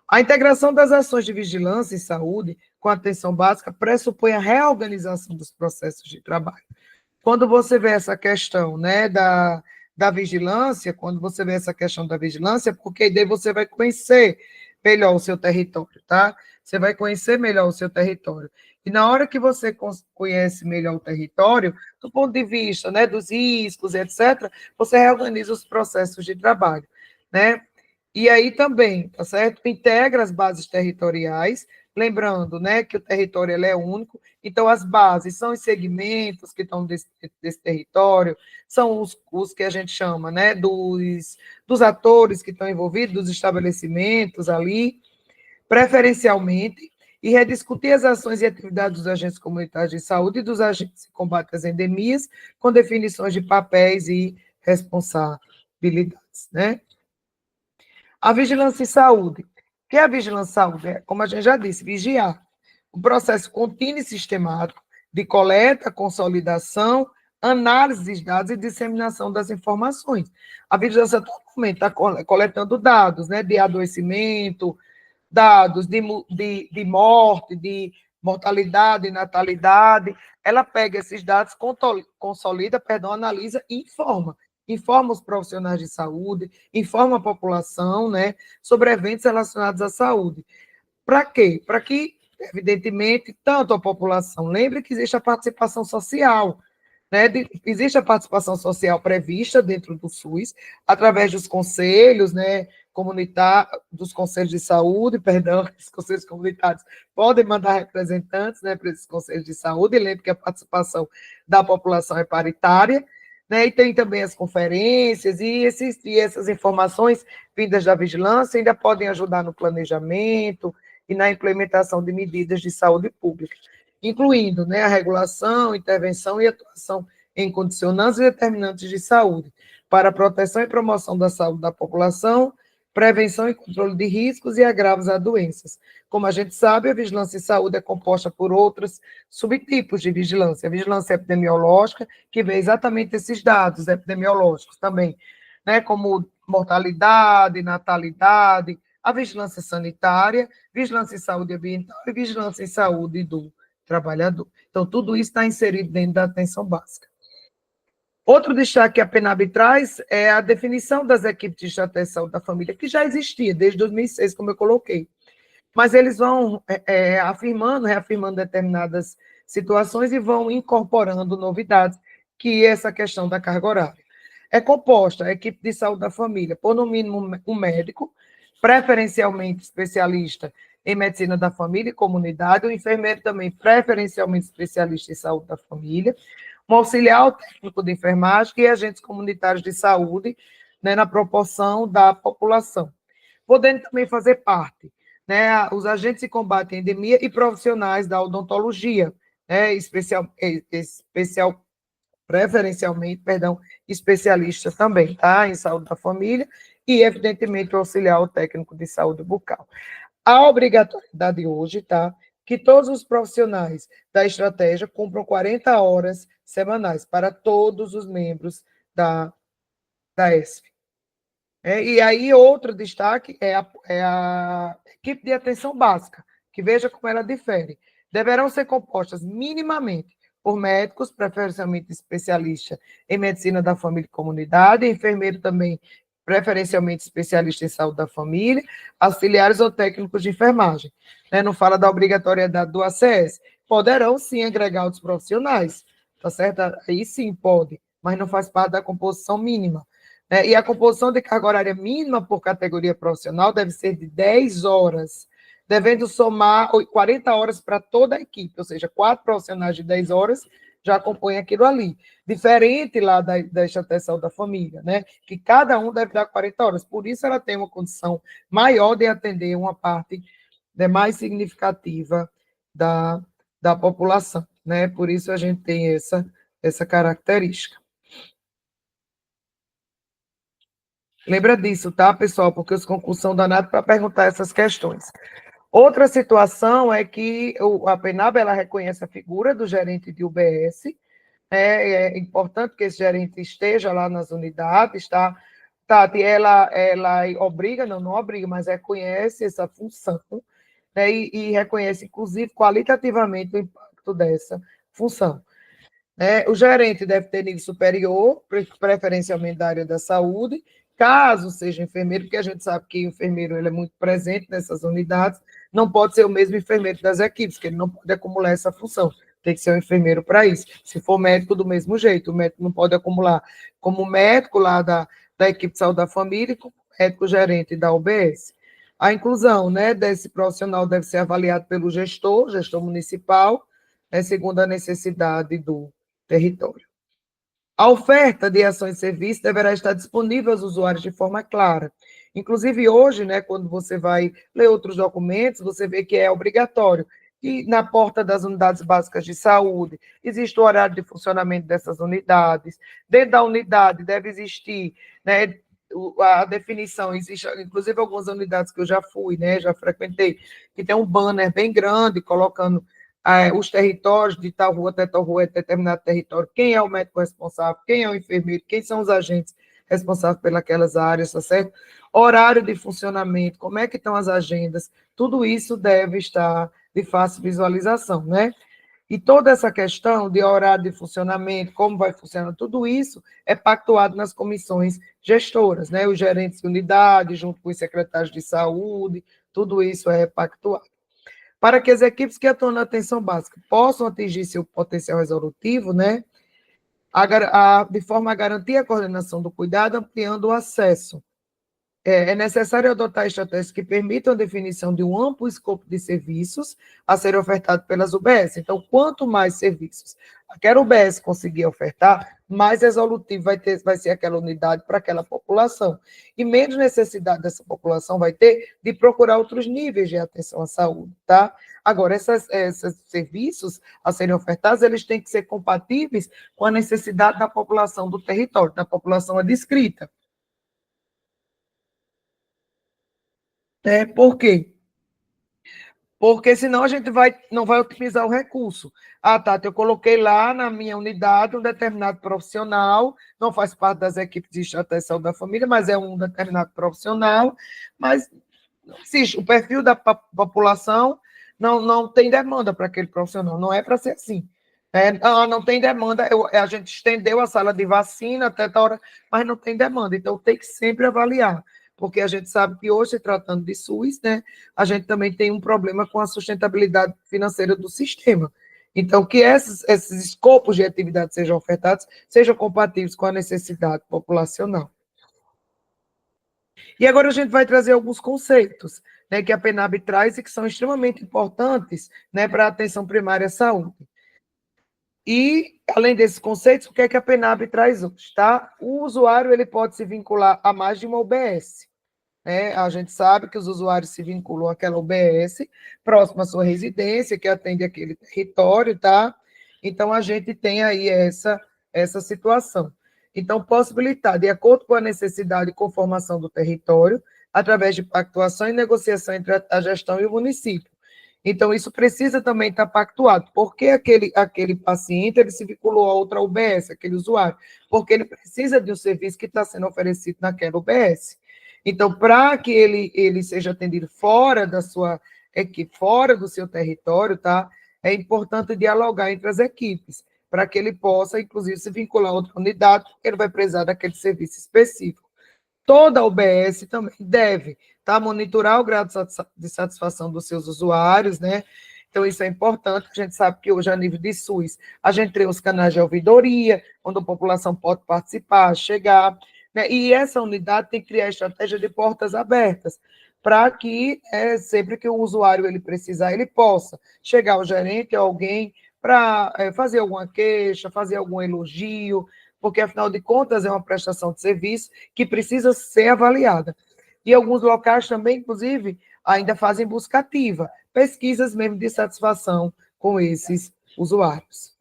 A integração das ações de vigilância e saúde com a atenção básica pressupõe a reorganização dos processos de trabalho. Quando você vê essa questão, né, da vigilância, quando você vê essa questão da vigilância, porque daí você vai conhecer melhor o seu território, tá? Você vai conhecer melhor o seu território. E na hora que você conhece melhor o território, do ponto de vista, né, dos riscos, etc., você reorganiza os processos de trabalho, né? E aí também, tá certo? Integra as bases territoriais, lembrando, né, que o território ele é único, então as bases são os segmentos que estão desse território, são os que a gente chama, né, dos atores que estão envolvidos, dos estabelecimentos ali, preferencialmente, e rediscutir as ações e atividades dos agentes comunitários de saúde e dos agentes de combate às endemias, com definições de papéis e responsabilidades, né? A vigilância em saúde. O que é a vigilância em saúde? É, como a gente já disse, vigiar. O processo contínuo e sistemático de coleta, consolidação, análise dos dados e disseminação das informações. A vigilância totalmente está coletando dados, né, de adoecimento, dados de morte, de mortalidade, natalidade. Ela pega esses dados, consolida, analisa e informa. Informa os profissionais de saúde, informa a população, né, sobre eventos relacionados à saúde. Para quê? Para que evidentemente, tanto a população. Lembre que existe a participação social, né? Existe a participação social prevista dentro do SUS, através dos conselhos, né, dos conselhos de saúde, perdão, os conselhos comunitários podem mandar representantes, né, para esses conselhos de saúde, e lembre que a participação da população é paritária, né, e tem também as conferências, e essas informações vindas da vigilância ainda podem ajudar no planejamento e na implementação de medidas de saúde pública, incluindo, né, a regulação, intervenção e atuação em condicionantes e determinantes de saúde, para a proteção e promoção da saúde da população, prevenção e controle de riscos e agravos a doenças. Como a gente sabe, a vigilância em saúde é composta por outros subtipos de vigilância. A vigilância epidemiológica, que vê exatamente esses dados epidemiológicos também, né, como mortalidade, natalidade, a vigilância sanitária, vigilância em saúde ambiental e vigilância em saúde do trabalhador. Então, tudo isso está inserido dentro da atenção básica. Outro destaque que a PENAB traz é a definição das equipes de estratégia de saúde da família, que já existia desde 2006, como eu coloquei. Mas eles vão reafirmando determinadas situações e vão incorporando novidades, que é essa questão da carga horária. É composta a equipe de saúde da família por, no mínimo, um médico, preferencialmente especialista em medicina da família e comunidade, o enfermeiro também preferencialmente especialista em saúde da família, um auxiliar técnico de enfermagem e agentes comunitários de saúde, né, na proporção da população. Podendo também fazer parte, né, os agentes de combate à endemia e profissionais da odontologia, né, preferencialmente, especialistas também, tá, em saúde da família e, evidentemente, o auxiliar técnico de saúde bucal. A obrigatoriedade hoje, tá, que todos os profissionais da estratégia cumpram 40 horas semanais para todos os membros da ESF. E aí, outro destaque é a equipe de atenção básica, que veja como ela difere. Deverão ser compostas minimamente por médicos, preferencialmente especialistas em medicina da família e comunidade, enfermeiro também, preferencialmente especialista em saúde da família, auxiliares ou técnicos de enfermagem. Não fala da obrigatoriedade do ACS. Poderão, sim, agregar outros profissionais, tá certo? Aí sim pode, mas não faz parte da composição mínima. E a composição de carga horária mínima por categoria profissional deve ser de 10 horas, devendo somar 40 horas para toda a equipe, ou seja, 4 profissionais de 10 horas já compõem aquilo ali. Diferente lá da estratégia da família, né? Que cada um deve dar 40 horas. Por isso, ela tem uma condição maior de atender uma parte, né, mais significativa da população, né? Por isso, a gente tem essa característica. Lembra disso, tá, pessoal? Porque os concursos são danados para perguntar essas questões. Outra situação é que a PENAB, ela reconhece a figura do gerente de UBS, é importante que esse gerente esteja lá nas unidades, tá? Tati, ela obriga, não obriga, mas reconhece essa função, né? E reconhece, inclusive, qualitativamente o impacto dessa função. O gerente deve ter nível superior, preferencialmente da área da saúde, caso seja enfermeiro, porque a gente sabe que o enfermeiro ele é muito presente nessas unidades, não pode ser o mesmo enfermeiro das equipes, que ele não pode acumular essa função, tem que ser um enfermeiro para isso. Se for médico, do mesmo jeito, o médico não pode acumular como médico lá da equipe de saúde da família e como médico gerente da UBS. A inclusão, né, desse profissional deve ser avaliado pelo gestor municipal, segundo a necessidade do território. A oferta de ações e serviços deverá estar disponível aos usuários de forma clara. Inclusive, hoje, né, quando você vai ler outros documentos, você vê que é obrigatório que na porta das unidades básicas de saúde existe o horário de funcionamento dessas unidades. Dentro da unidade deve existir, né, a definição, existe, inclusive, algumas unidades que eu já fui, né, já frequentei, que tem um banner bem grande colocando os territórios de tal rua até tal rua, é determinado território, quem é o médico responsável, quem é o enfermeiro, quem são os agentes responsáveis pelas áreas, tá certo? Horário de funcionamento, como é que estão as agendas, tudo isso deve estar de fácil visualização, né? E toda essa questão de horário de funcionamento, como vai funcionar, tudo isso é pactuado nas comissões gestoras, né? Os gerentes de unidade, junto com os secretários de saúde, tudo isso é pactuado. Para que as equipes que atuam na atenção básica possam atingir seu potencial resolutivo, né, de forma a garantir a coordenação do cuidado, ampliando o acesso. É necessário adotar estratégias que permitam a definição de um amplo escopo de serviços a serem ofertados pelas UBS. Então, quanto mais serviços aquela UBS conseguir ofertar, mais resolutivo vai ser aquela unidade para aquela população. E menos necessidade dessa população vai ter de procurar outros níveis de atenção à saúde, tá? Agora, esses serviços a serem ofertados, eles têm que ser compatíveis com a necessidade da população do território, da população adscrita. Por quê? Porque senão a gente não vai otimizar o recurso. Ah, Tati, eu coloquei lá na minha unidade um determinado profissional, não faz parte das equipes de estratégia da família, mas é um determinado profissional, mas não existe. O perfil da população não tem demanda para aquele profissional, não é para ser assim. Não tem demanda, a gente estendeu a sala de vacina até a hora, mas não tem demanda, então tem que sempre avaliar, porque a gente sabe que hoje, se tratando de SUS, né, a gente também tem um problema com a sustentabilidade financeira do sistema. Então, que esses escopos de atividade sejam ofertados, sejam compatíveis com a necessidade populacional. E agora a gente vai trazer alguns conceitos, né, que a PENAB traz e que são extremamente importantes, né, para a atenção primária à saúde. E, além desses conceitos, o que é que a PENAB traz hoje? Tá? O usuário ele pode se vincular a mais de uma UBS. Né? A gente sabe que os usuários se vinculam àquela UBS próxima à sua residência, que atende aquele território, tá? Então, a gente tem aí essa situação. Então, possibilitar, de acordo com a necessidade e conformação do território, através de pactuação e negociação entre a gestão e o município. Então, isso precisa também estar pactuado. Por que aquele paciente ele se vinculou a outra UBS, aquele usuário? Porque ele precisa de um serviço que está sendo oferecido naquela UBS. Então, para que ele seja atendido fora da sua equipe, fora do seu território, tá? É importante dialogar entre as equipes, para que ele possa, inclusive, se vincular a outra unidade, porque ele vai precisar daquele serviço específico. Toda a UBS também deve monitorar o grau de satisfação dos seus usuários, né? Então, isso é importante. A gente sabe que hoje, a nível de SUS, a gente tem os canais de ouvidoria, onde a população pode participar, chegar, né? E essa unidade tem que criar estratégia de portas abertas, para que, sempre que o usuário ele precisar, ele possa chegar ao gerente, a alguém, para fazer alguma queixa, fazer algum elogio, porque, afinal de contas, é uma prestação de serviço que precisa ser avaliada. E alguns locais também, inclusive, ainda fazem busca ativa, pesquisas mesmo de satisfação com esses usuários.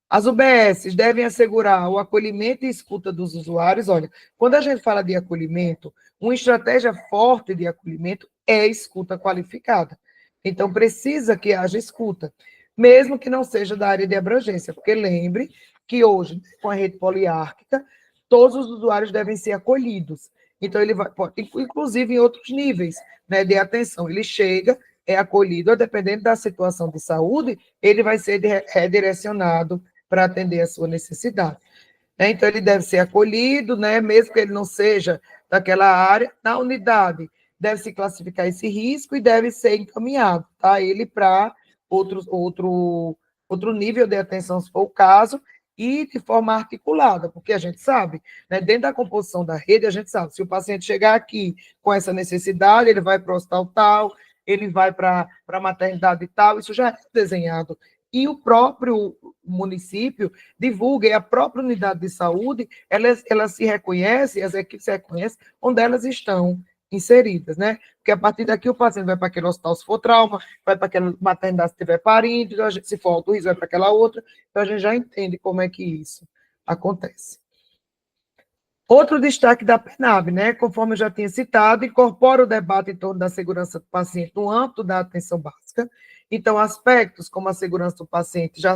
As UBS devem assegurar o acolhimento e escuta dos usuários. Olha, quando a gente fala de acolhimento, uma estratégia forte de acolhimento é escuta qualificada. Então, precisa que haja escuta, mesmo que não seja da área de abrangência, porque lembre que hoje, com a rede poliárquica, todos os usuários devem ser acolhidos. Então, ele vai, inclusive em outros níveis, né, de atenção. Ele chega, é acolhido, dependendo da situação de saúde, ele vai ser redirecionado para atender a sua necessidade. Então, ele deve ser acolhido, né, mesmo que ele não seja daquela área, na unidade. Deve se classificar esse risco e deve ser encaminhado, tá? Ele para outro nível de atenção, se for o caso, e de forma articulada, porque a gente sabe, né, dentro da composição da rede, a gente sabe, se o paciente chegar aqui com essa necessidade, ele vai para o hospital tal, ele vai para a maternidade tal, isso já é desenhado. E o próprio município divulga, e a própria unidade de saúde, ela se reconhece, as equipes se reconhecem onde elas estão inseridas, né? Porque a partir daqui o paciente vai para aquele hospital se for trauma, vai para aquela maternidade se tiver parindo, então se for alto risco, vai para aquela outra, então a gente já entende como é que isso acontece. Outro destaque da PENAB, né? Conforme eu já tinha citado, incorpora o debate em torno da segurança do paciente no âmbito da atenção básica. Então, aspectos como a segurança do paciente já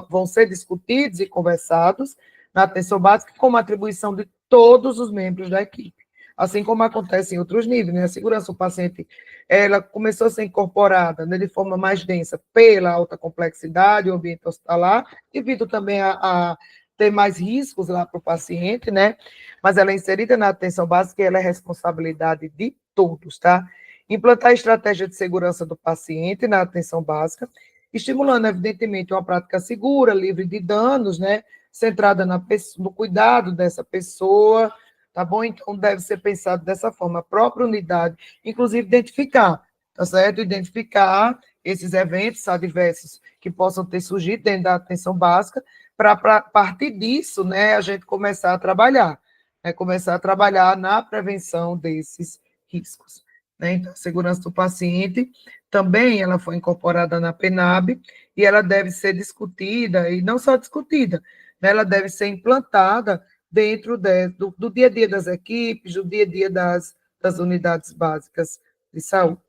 vão ser discutidos e conversados na atenção básica, como a atribuição de todos os membros da equipe, assim como acontece em outros níveis, né? A segurança do paciente, ela começou a ser incorporada, né, de forma mais densa pela alta complexidade, o ambiente hospitalar, devido também a ter mais riscos lá para o paciente, né? Mas ela é inserida na atenção básica e ela é responsabilidade de todos, tá? implantar a estratégia de segurança do paciente na atenção básica, estimulando, evidentemente, uma prática segura, livre de danos, né, centrada no cuidado dessa pessoa, tá bom? Então, deve ser pensado dessa forma, a própria unidade, inclusive identificar, tá certo? Identificar esses eventos adversos que possam ter surgido dentro da atenção básica, para a partir disso, né, a gente começar a trabalhar, né, começar a trabalhar na prevenção desses riscos. Né? Então, a segurança do paciente também ela foi incorporada na PENAB e ela deve ser discutida, e não só discutida, né, ela deve ser implantada dentro do dia a dia das equipes, do dia a dia das unidades básicas de saúde.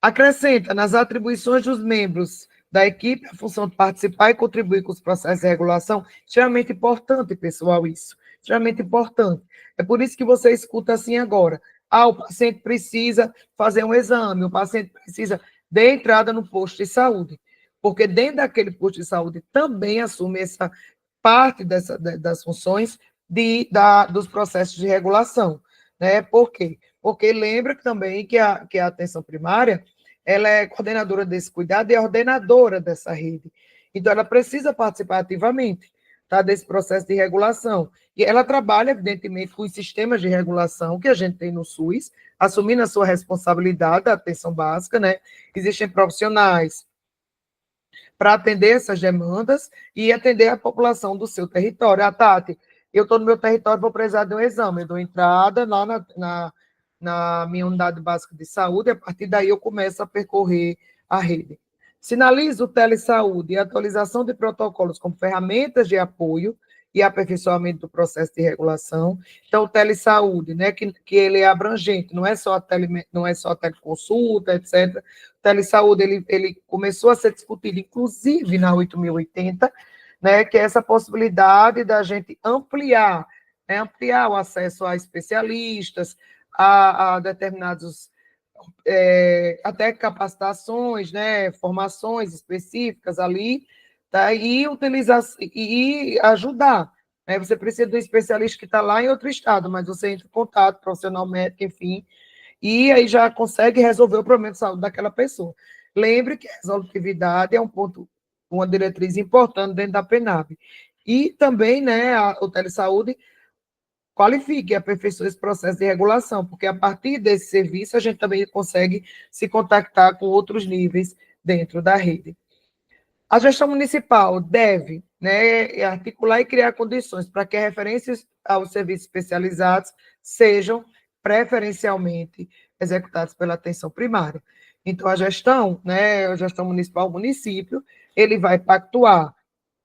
Acrescenta nas atribuições dos membros da equipe a função de participar e contribuir com os processos de regulação. Extremamente importante, pessoal, isso. Extremamente importante. É por isso que você escuta assim agora. O paciente precisa fazer um exame, o paciente precisa de entrada no posto de saúde. Porque dentro daquele posto de saúde também assume essa parte das funções dos processos de regulação. Né? Por quê? Porque lembra também que a atenção primária ela é coordenadora desse cuidado e é ordenadora dessa rede. Então, ela precisa participar ativamente, tá, desse processo de regulação. E ela trabalha, evidentemente, com os sistemas de regulação que a gente tem no SUS, assumindo a sua responsabilidade da atenção básica, né? Existem profissionais para atender essas demandas e atender a população do seu território. Tati, eu estou no meu território, vou precisar de um exame, eu dou entrada lá na minha unidade básica de saúde, e a partir daí eu começo a percorrer a rede. Sinalizo o telesaúde e a atualização de protocolos como ferramentas de apoio e aperfeiçoamento do processo de regulação. Então, o telesaúde, né, que ele é abrangente, não é só a teleconsulta, etc. O telesaúde, ele começou a ser discutido, inclusive na 8.080, né, que é essa possibilidade da gente ampliar, né, ampliar o acesso a especialistas, a determinados até capacitações, né, formações específicas ali, tá? E utilizar e ajudar. Né? Você precisa de um especialista que está lá em outro estado, mas você entra em contato, profissional médico, enfim, e aí já consegue resolver o problema de saúde daquela pessoa. Lembre que a resolutividade é um ponto, uma diretriz importante dentro da PENAB. E também, né, o telesaúde qualifique e aperfeiçoe esse processo de regulação, porque a partir desse serviço a gente também consegue se contactar com outros níveis dentro da rede. A gestão municipal deve, né, articular e criar condições para que referências aos serviços especializados sejam preferencialmente executados pela atenção primária. Então, a gestão municipal, o município, ele vai pactuar,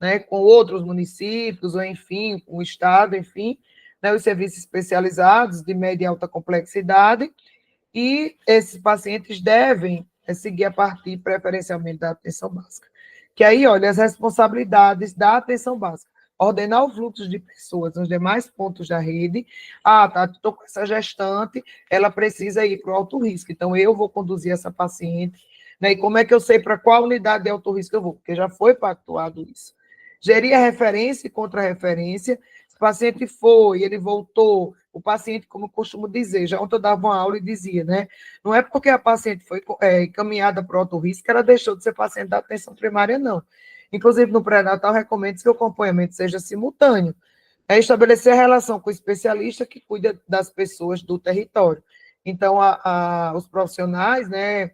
né, com outros municípios, ou enfim, com o Estado, enfim, né, os serviços especializados de média e alta complexidade, e esses pacientes devem seguir a partir preferencialmente da atenção básica. Que aí, olha, as responsabilidades da atenção básica, ordenar o fluxo de pessoas nos demais pontos da rede. Tá, estou com essa gestante, ela precisa ir para o alto risco, então eu vou conduzir essa paciente, né? E como é que eu sei para qual unidade de alto risco eu vou? Porque já foi pactuado isso. Gerir a referência e contra-referência. Se o paciente foi, ele voltou, o paciente, como eu costumo dizer, já ontem eu dava uma aula e dizia, né? Não é porque a paciente foi encaminhada para o alto risco que ela deixou de ser paciente da atenção primária, não. Inclusive, no pré-natal, recomendo que o acompanhamento seja simultâneo. É estabelecer a relação com o especialista que cuida das pessoas do território. Então, os profissionais, né,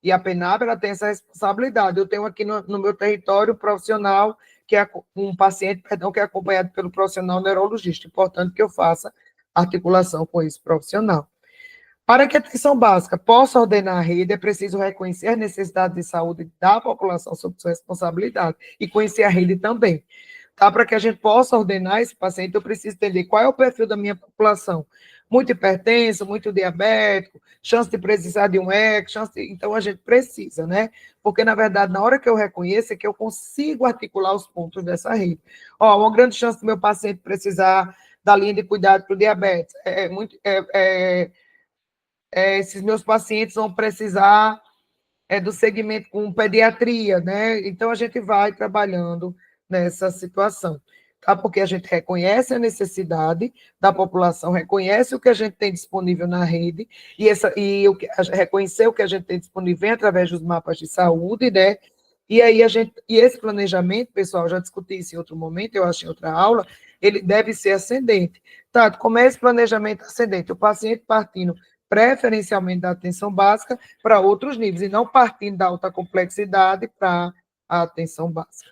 e a PENAB, ela tem essa responsabilidade. Eu tenho aqui no meu território um profissional, que é um paciente, perdão, que é acompanhado pelo profissional neurologista. Importante que eu faça articulação com esse profissional. Para que a atenção básica possa ordenar a rede, é preciso reconhecer as necessidades de saúde da população sob sua responsabilidade e conhecer a rede também. Tá? Para que a gente possa ordenar esse paciente, eu preciso entender qual é o perfil da minha população. Muito hipertenso, muito diabético, chance de precisar de um ECMO, então a gente precisa, né? Porque, na verdade, na hora que eu reconheço, é que eu consigo articular os pontos dessa rede. Uma grande chance do meu paciente precisar da linha de cuidado para o diabetes. Esses meus pacientes vão precisar do segmento com pediatria, né? Então, a gente vai trabalhando nessa situação. tá? Porque a gente reconhece a necessidade da população, reconhece o que a gente tem disponível na rede, reconhecer o que a gente tem disponível através dos mapas de saúde, né? E aí e esse planejamento, pessoal, já discuti isso em outro momento, eu acho em outra aula, ele deve ser ascendente. Tá, como é esse planejamento ascendente? O paciente partindo preferencialmente da atenção básica para outros níveis, e não partindo da alta complexidade para a atenção básica.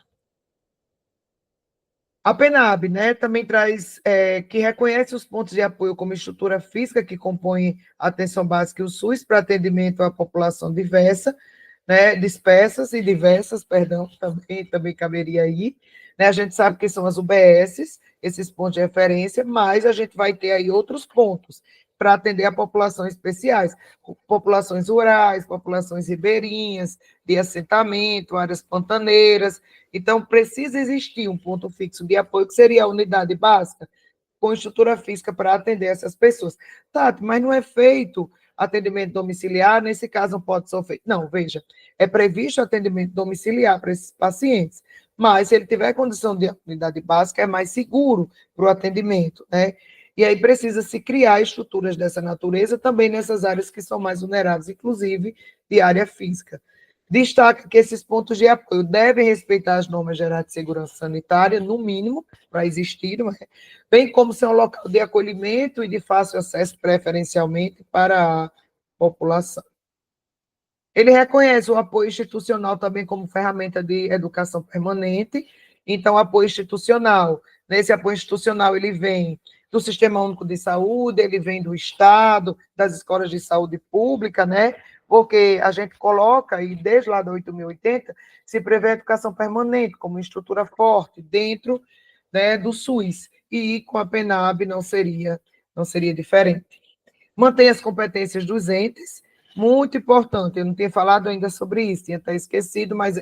A PENAB, né, também traz, que reconhece os pontos de apoio como estrutura física que compõem a atenção básica e o SUS para atendimento à população diversa, né, dispersas e diversas, perdão, também caberia aí, né, a gente sabe que são as UBSs, esses pontos de referência, mas a gente vai ter aí outros pontos para atender a populações especiais, populações rurais, populações ribeirinhas, de assentamento, áreas pantaneiras. Então, precisa existir um ponto fixo de apoio, que seria a unidade básica, com estrutura física para atender essas pessoas. Tati, mas não é feito atendimento domiciliar, nesse caso não pode ser feito. Não, veja, é previsto atendimento domiciliar para esses pacientes, mas se ele tiver condição de unidade básica, é mais seguro para o atendimento, né? E aí precisa se criar estruturas dessa natureza também nessas áreas que são mais vulneráveis, inclusive de área física. Destaca que esses pontos de apoio devem respeitar as normas gerais de segurança sanitária, no mínimo, para existir, bem como ser um local de acolhimento e de fácil acesso preferencialmente para a população. Ele reconhece o apoio institucional também como ferramenta de educação permanente. Então, apoio institucional. Nesse apoio institucional, ele vem do Sistema Único de Saúde, ele vem do Estado, das escolas de saúde pública, né? Porque a gente coloca, e desde lá da 8.080, se prevê a educação permanente como estrutura forte dentro, né, do SUS. E com a PENAB não seria diferente. Mantém as competências dos entes, muito importante, eu não tinha falado ainda sobre isso, tinha até esquecido, mas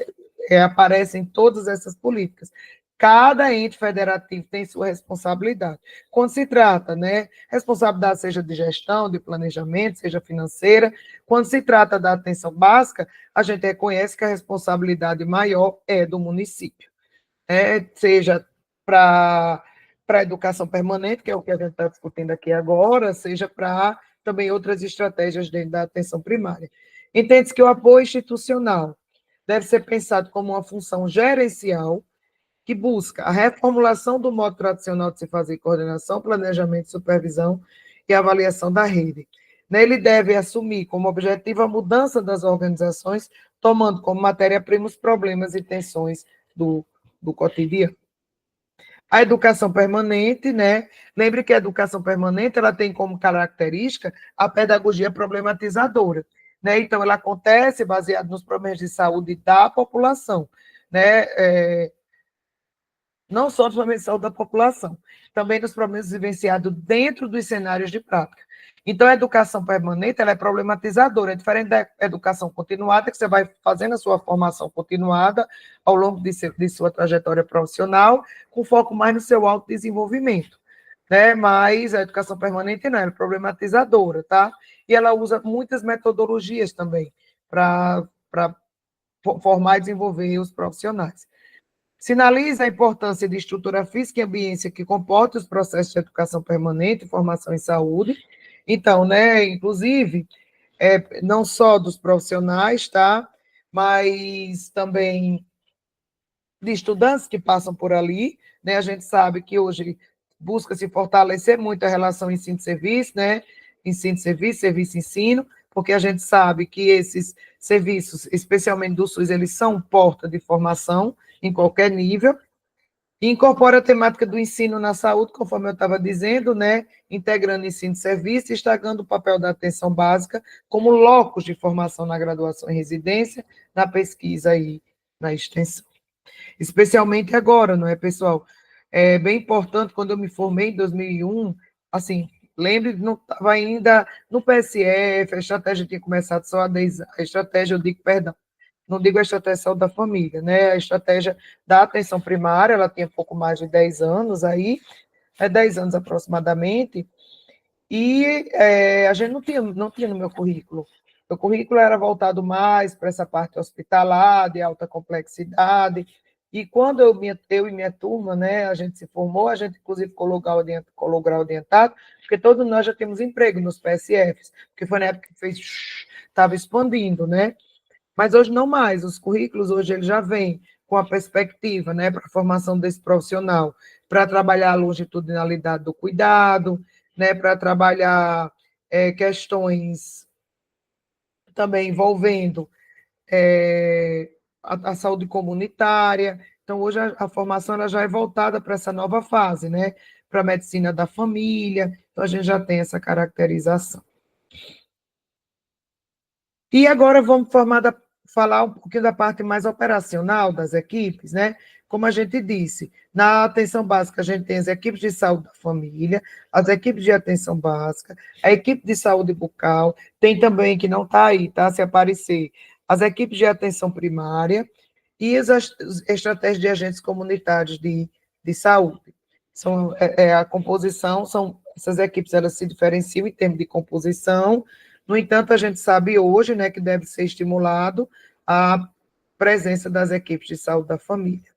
aparece em todas essas políticas. Cada ente federativo tem sua responsabilidade. Quando se trata, né, responsabilidade seja de gestão, de planejamento, seja financeira, quando se trata da atenção básica, a gente reconhece que a responsabilidade maior é do município, seja para a educação permanente, que é o que a gente está discutindo aqui agora, seja para também outras estratégias dentro da atenção primária. Entende-se que o apoio institucional deve ser pensado como uma função gerencial que busca a reformulação do modo tradicional de se fazer coordenação, planejamento, supervisão e avaliação da rede. Ele deve assumir como objetivo a mudança das organizações, tomando como matéria-prima os problemas e tensões do cotidiano. A educação permanente, né? Lembre que a educação permanente ela tem como característica a pedagogia problematizadora, né? Então, ela acontece baseada nos problemas de saúde da população, né? Não só nos problemas de saúde da população, também nos problemas vivenciados dentro dos cenários de prática. Então, a educação permanente ela é problematizadora, é diferente da educação continuada, que você vai fazendo a sua formação continuada ao longo de sua trajetória profissional, com foco mais no seu autodesenvolvimento, né? Mas a educação permanente não, ela é problematizadora, tá? E ela usa muitas metodologias também para formar e desenvolver os profissionais. Sinaliza a importância de estrutura física e ambiência que comporta os processos de educação permanente, formação em saúde. Então, né, inclusive, não só dos profissionais, tá? Mas também de estudantes que passam por ali, né? A gente sabe que hoje busca-se fortalecer muito a relação ensino-serviço, né? Ensino-serviço, serviço-ensino, porque a gente sabe que esses serviços, especialmente do SUS, eles são porta de formação em qualquer nível, e incorpora a temática do ensino na saúde, conforme eu estava dizendo, né? Integrando ensino e serviço, destacando o papel da atenção básica como locus de formação na graduação em residência, na pesquisa e na extensão. Especialmente agora, não é, pessoal? É bem importante, quando eu me formei em 2001, assim, lembre, não estava ainda no PSF, a estratégia tinha começado só há 10 anos, a estratégia, eu digo, perdão, não digo a estratégia só da família, né? A estratégia da atenção primária, ela tinha pouco mais de 10 anos aí, 10 anos aproximadamente, e a gente não tinha no meu currículo. O currículo era voltado mais para essa parte hospitalar, de alta complexidade, E quando eu e minha turma, né, a gente se formou, a gente inclusive colocou grau orientado, porque todos nós já temos emprego nos PSFs, porque foi na época que fez, estava expandindo, né? Mas hoje não mais, os currículos hoje eles já vêm com a perspectiva, né, para a formação desse profissional, para trabalhar a longitudinalidade do cuidado, né, para trabalhar questões também envolvendo a saúde comunitária. Então, hoje a formação ela já é voltada para essa nova fase, né? Para a medicina da família. Então, a gente já tem essa caracterização. E agora vamos falar um pouquinho da parte mais operacional das equipes, né? Como a gente disse, na atenção básica a gente tem as equipes de saúde da família, as equipes de atenção básica, a equipe de saúde bucal, tem também, que não está aí, tá? Se aparecer, as equipes de atenção primária e as estratégias de agentes comunitários de saúde. A composição, essas equipes elas se diferenciam em termos de composição. No entanto, a gente sabe hoje, né, que deve ser estimulado a presença das equipes de saúde da família.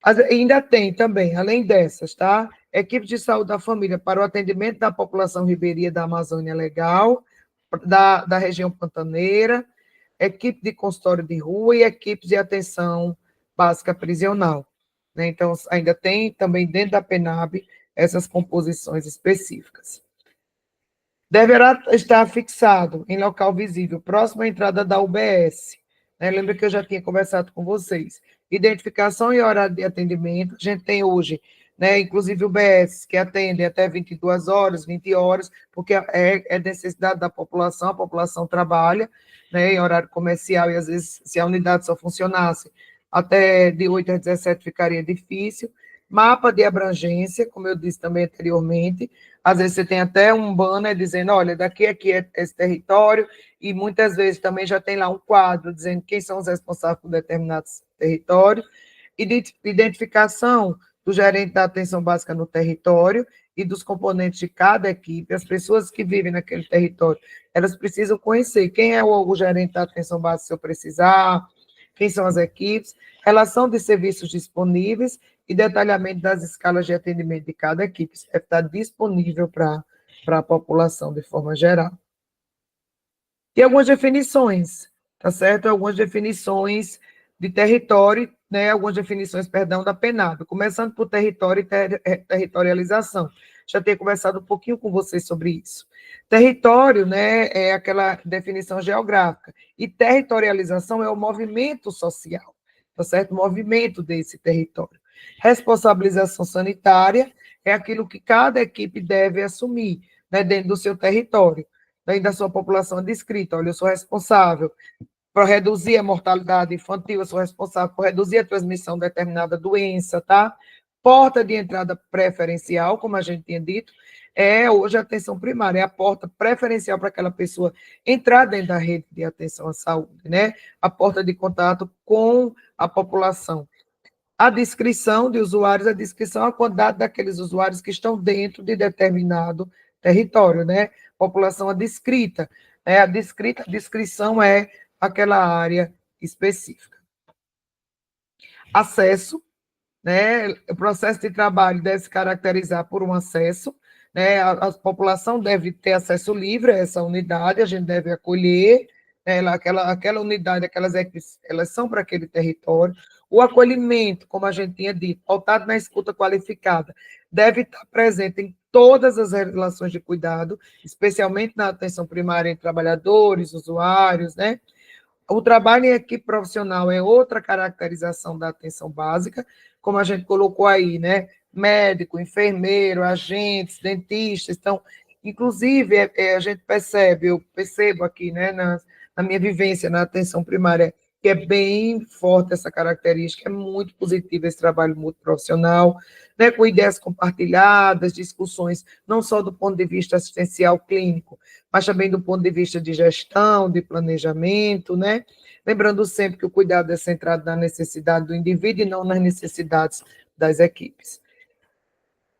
Ainda tem também, além dessas, tá? Equipes de saúde da família para o atendimento da população ribeirinha da Amazônia Legal, da região pantaneira, equipe de consultório de rua e equipes de atenção básica prisional, né? Então, ainda tem também dentro da PENAB essas composições específicas. Deverá estar fixado em local visível, próximo à entrada da UBS. Né? Lembra que eu já tinha conversado com vocês. Identificação e horário de atendimento. A gente tem hoje, né, inclusive UBS, que atende até 22 horas, 20 horas, porque é necessidade da população, a população trabalha, né, em horário comercial, e às vezes, se a unidade só funcionasse até de 8 às 17 ficaria difícil. Mapa de abrangência, como eu disse também anteriormente, às vezes você tem até um banner dizendo, olha, daqui aqui é esse território, e muitas vezes também já tem lá um quadro dizendo quem são os responsáveis por determinados territórios. Identificação do gerente da atenção básica no território e dos componentes de cada equipe, as pessoas que vivem naquele território, elas precisam conhecer quem é o gerente da atenção básica se eu precisar, quem são as equipes, relação de serviços disponíveis e detalhamento das escalas de atendimento de cada equipe. Isso deve estar disponível para a população de forma geral. E algumas definições, tá certo? Algumas definições de território, né? Algumas definições, perdão, da PENAB, começando por território e territorialização. Já tenho conversado um pouquinho com vocês sobre isso. Território, né, é aquela definição geográfica, e territorialização é o movimento social, tá certo? O movimento desse território. Responsabilização sanitária é aquilo que cada equipe deve assumir, né, dentro do seu território, dentro da sua população descrita. Olha, eu sou responsável por reduzir a mortalidade infantil, eu sou responsável por reduzir a transmissão de determinada doença, tá? Porta de entrada preferencial, como a gente tinha dito, é hoje a atenção primária, é a porta preferencial para aquela pessoa entrar dentro da rede de atenção à saúde, né? A porta de contato com a população. A descrição de usuários, a descrição é a quantidade daqueles usuários que estão dentro de determinado território, né? População descrita, né? A descrição é aquela área específica. Acesso, né? O processo de trabalho deve se caracterizar por um acesso, né? A população deve ter acesso livre a essa unidade, a gente deve acolher, né? Aquela unidade, aquelas equipes, elas são para aquele território. O acolhimento, como a gente tinha dito, pautado na escuta qualificada, deve estar presente em todas as relações de cuidado, especialmente na atenção primária entre trabalhadores, usuários, né? O trabalho em equipe profissional é outra caracterização da atenção básica, como a gente colocou aí, né? Médico, enfermeiro, agentes, dentistas. Então, inclusive, a gente percebe, eu percebo aqui, né, na minha vivência na atenção primária, que é bem forte essa característica, é muito positivo esse trabalho multiprofissional, né, com ideias compartilhadas, discussões, não só do ponto de vista assistencial clínico, mas também do ponto de vista de gestão, de planejamento, né? Lembrando sempre que o cuidado é centrado na necessidade do indivíduo e não nas necessidades das equipes.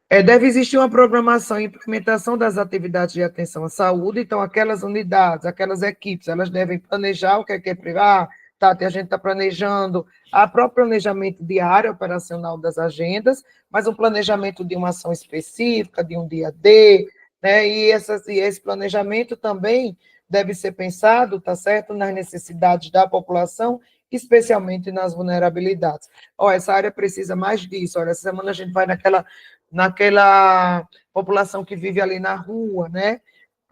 Deve existir uma programação e implementação das atividades de atenção à saúde, então aquelas unidades, aquelas equipes, elas devem planejar o que é privado, Tati, a gente está planejando o próprio planejamento diário operacional das agendas, mas um planejamento de uma ação específica, de um dia D, né? E esse planejamento também deve ser pensado, tá certo, nas necessidades da população, especialmente nas vulnerabilidades. Ó, essa área precisa mais disso. Olha, essa semana a gente vai naquela população que vive ali na rua, né?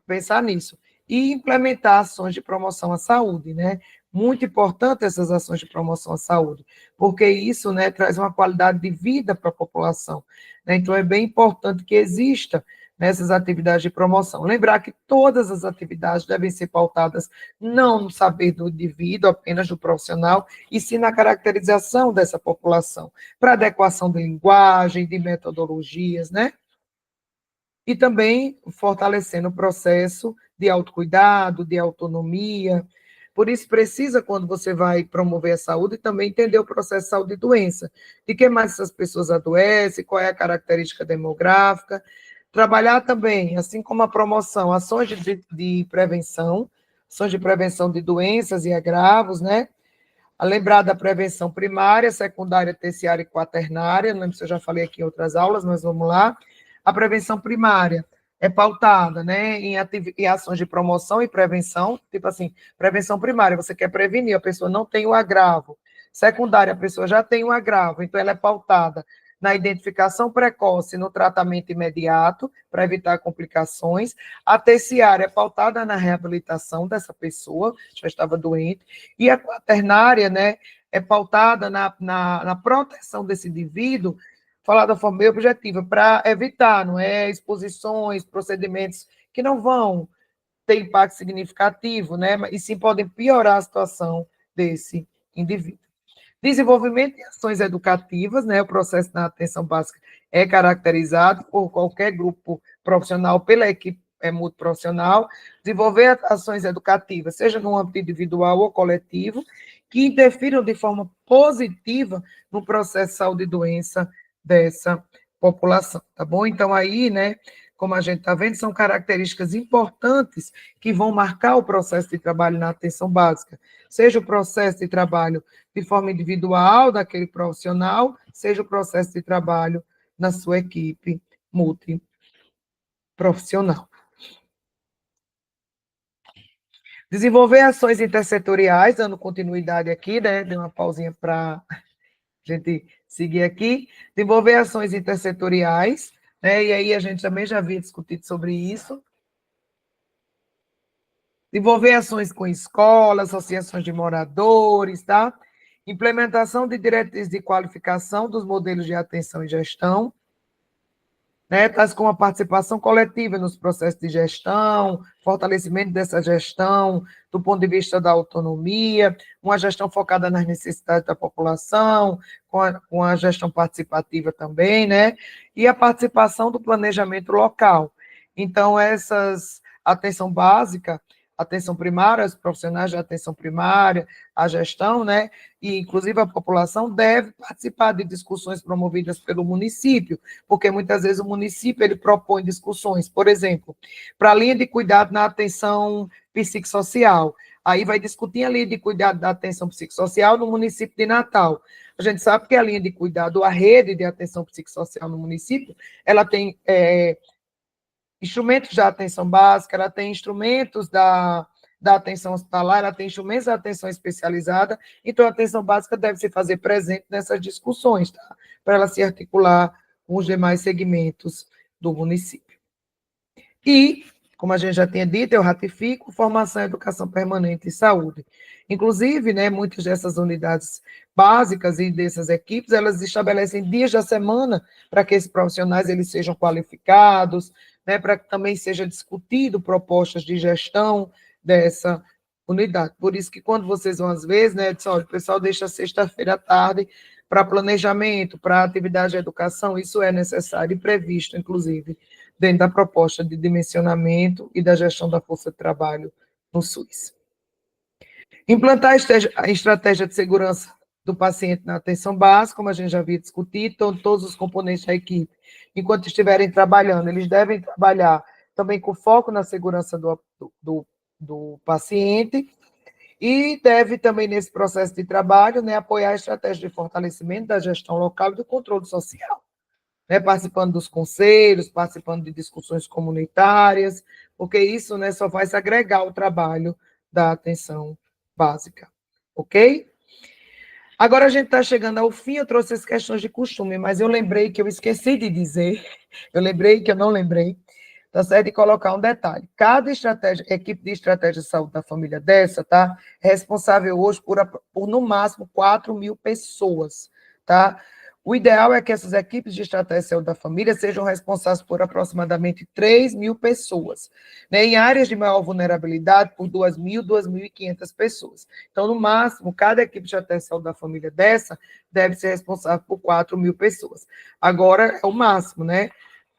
Pensar nisso. E implementar ações de promoção à saúde, né? Muito importante essas ações de promoção à saúde, porque isso, né, traz uma qualidade de vida para a população, né? Então, é bem importante que exista nessas atividades de promoção. Lembrar que todas as atividades devem ser pautadas não no saber do indivíduo, apenas do profissional, e sim na caracterização dessa população, para adequação de linguagem, de metodologias, né? E também fortalecendo o processo de autocuidado, de autonomia. Por isso, precisa, quando você vai promover a saúde, também entender o processo de saúde e doença. De que mais essas pessoas adoecem, qual é a característica demográfica. Trabalhar também, assim como a promoção, ações de prevenção, ações de prevenção de doenças e agravos, né? A lembrar da prevenção primária, secundária, terciária e quaternária, não lembro se eu já falei aqui em outras aulas, mas vamos lá. A prevenção primária é pautada, né, em ações de promoção e prevenção, tipo assim, prevenção primária, você quer prevenir, a pessoa não tem o agravo. Secundária, a pessoa já tem o agravo, então ela é pautada na identificação precoce, no tratamento imediato, para evitar complicações. A terciária é pautada na reabilitação dessa pessoa, já estava doente. E a quaternária, né, é pautada na proteção desse indivíduo, falar da forma bem objetiva, para evitar, não é, exposições, procedimentos que não vão ter impacto significativo, né, e sim podem piorar a situação desse indivíduo. Desenvolvimento de ações educativas, né? O processo da atenção básica é caracterizado por qualquer grupo profissional, pela equipe multiprofissional, desenvolver ações educativas, seja no âmbito individual ou coletivo, que interfiram de forma positiva no processo de saúde e doença dessa população, tá bom? Então, aí, né, como a gente está vendo, são características importantes que vão marcar o processo de trabalho na atenção básica, seja o processo de trabalho de forma individual daquele profissional, seja o processo de trabalho na sua equipe multiprofissional. Desenvolver ações intersetoriais, dando continuidade aqui, né? Dei uma pausinha para a gente seguir aqui. Desenvolver ações intersetoriais, né? E aí a gente também já havia discutido sobre isso. Desenvolver ações com escolas, associações de moradores, tá? Implementação de diretrizes de qualificação dos modelos de atenção e gestão, né, tais como a participação coletiva nos processos de gestão, fortalecimento dessa gestão do ponto de vista da autonomia, uma gestão focada nas necessidades da população, com a gestão participativa também, né, e a participação do planejamento local. Então, essas atenção básica, atenção primária, os profissionais de atenção primária, a gestão, né, e inclusive a população deve participar de discussões promovidas pelo município, porque muitas vezes o município ele propõe discussões, por exemplo, para a linha de cuidado na atenção psicossocial. Aí vai discutir a linha de cuidado da atenção psicossocial no município de Natal. A gente sabe que a linha de cuidado, a rede de atenção psicossocial no município, ela tem instrumentos da atenção básica, ela tem instrumentos da atenção hospitalar, ela tem instrumentos da atenção especializada, então a atenção básica deve se fazer presente nessas discussões, tá? Para ela se articular com os demais segmentos do município. E, como a gente já tinha dito, eu ratifico, formação, educação permanente e saúde. Inclusive, né, muitas dessas unidades básicas e dessas equipes, elas estabelecem dias da semana para que esses profissionais eles sejam qualificados, né, para que também seja discutido propostas de gestão dessa unidade. Por isso que quando vocês vão, às vezes, né, diz, olha, o pessoal deixa sexta-feira à tarde para planejamento, para atividade de educação, isso é necessário e previsto, inclusive, dentro da proposta de dimensionamento e da gestão da força de trabalho no SUS. Implantar a estratégia de segurança do paciente na atenção básica, como a gente já havia discutido, então, todos os componentes da equipe, enquanto estiverem trabalhando, eles devem trabalhar também com foco na segurança do paciente E deve também, nesse processo de trabalho, né, apoiar a estratégia de fortalecimento da gestão local e do controle social, né, participando dos conselhos, participando de discussões comunitárias, porque isso, né, só vai se agregar ao trabalho da atenção básica, ok? Agora a gente está chegando ao fim, eu trouxe as questões de costume, mas eu lembrei que eu esqueci de dizer, eu lembrei que eu não lembrei, tá certo? E colocar um detalhe. Cada equipe de estratégia de saúde da família dessa, tá? É responsável hoje por no máximo 4.000 pessoas, tá? O ideal é que essas equipes de estratégia de saúde da família sejam responsáveis por aproximadamente 3.000 pessoas, né? Em áreas de maior vulnerabilidade, por 2.000, 2.500 pessoas. Então, no máximo, cada equipe de estratégia de saúde da família dessa deve ser responsável por 4.000 pessoas. Agora, é o máximo, né?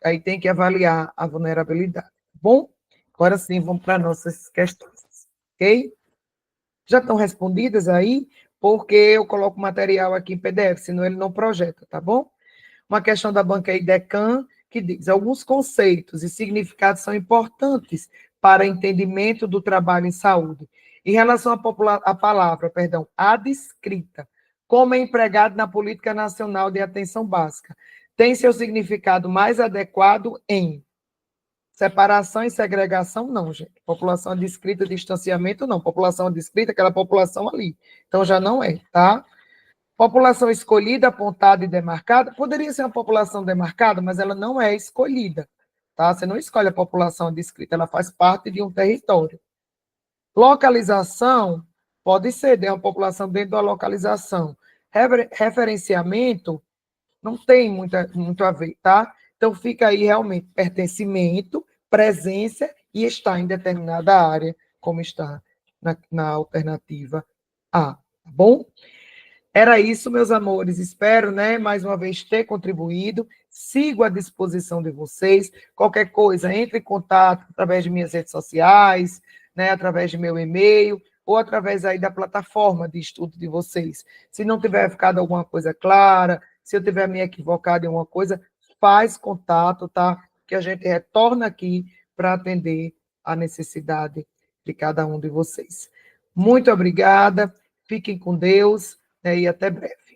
Aí tem que avaliar a vulnerabilidade, tá bom? Agora sim, vamos para nossas questões, ok? Já estão respondidas aí? Porque eu coloco o material aqui em PDF, senão ele não projeta, tá bom? Uma questão da banca IDECAN, que diz: alguns conceitos e significados são importantes para entendimento do trabalho em saúde. Em relação à palavra, adscrita, como é empregado na Política Nacional de Atenção Básica, tem seu significado mais adequado em separação e segregação, não, gente. População adscrita, distanciamento, não. População adscrita, aquela população ali. Então, já não é, tá? População escolhida, apontada e demarcada, poderia ser uma população demarcada, mas ela não é escolhida, tá? Você não escolhe a população adscrita, ela faz parte de um território. Localização, pode ser de uma população dentro da localização. Referenciamento, não tem muito a ver, tá? Então, fica aí realmente pertencimento, presença e estar em determinada área, como está na alternativa A, tá bom? Era isso, meus amores. Espero, né, mais uma vez ter contribuído. Sigo à disposição de vocês. Qualquer coisa, entre em contato através de minhas redes sociais, né, através de meu e-mail ou através aí da plataforma de estudo de vocês. Se não tiver ficado alguma coisa clara, se eu tiver me equivocado em alguma coisa, faz contato, tá? Que a gente retorna aqui para atender a necessidade de cada um de vocês. Muito obrigada. Fiquem com Deus, né, e até breve.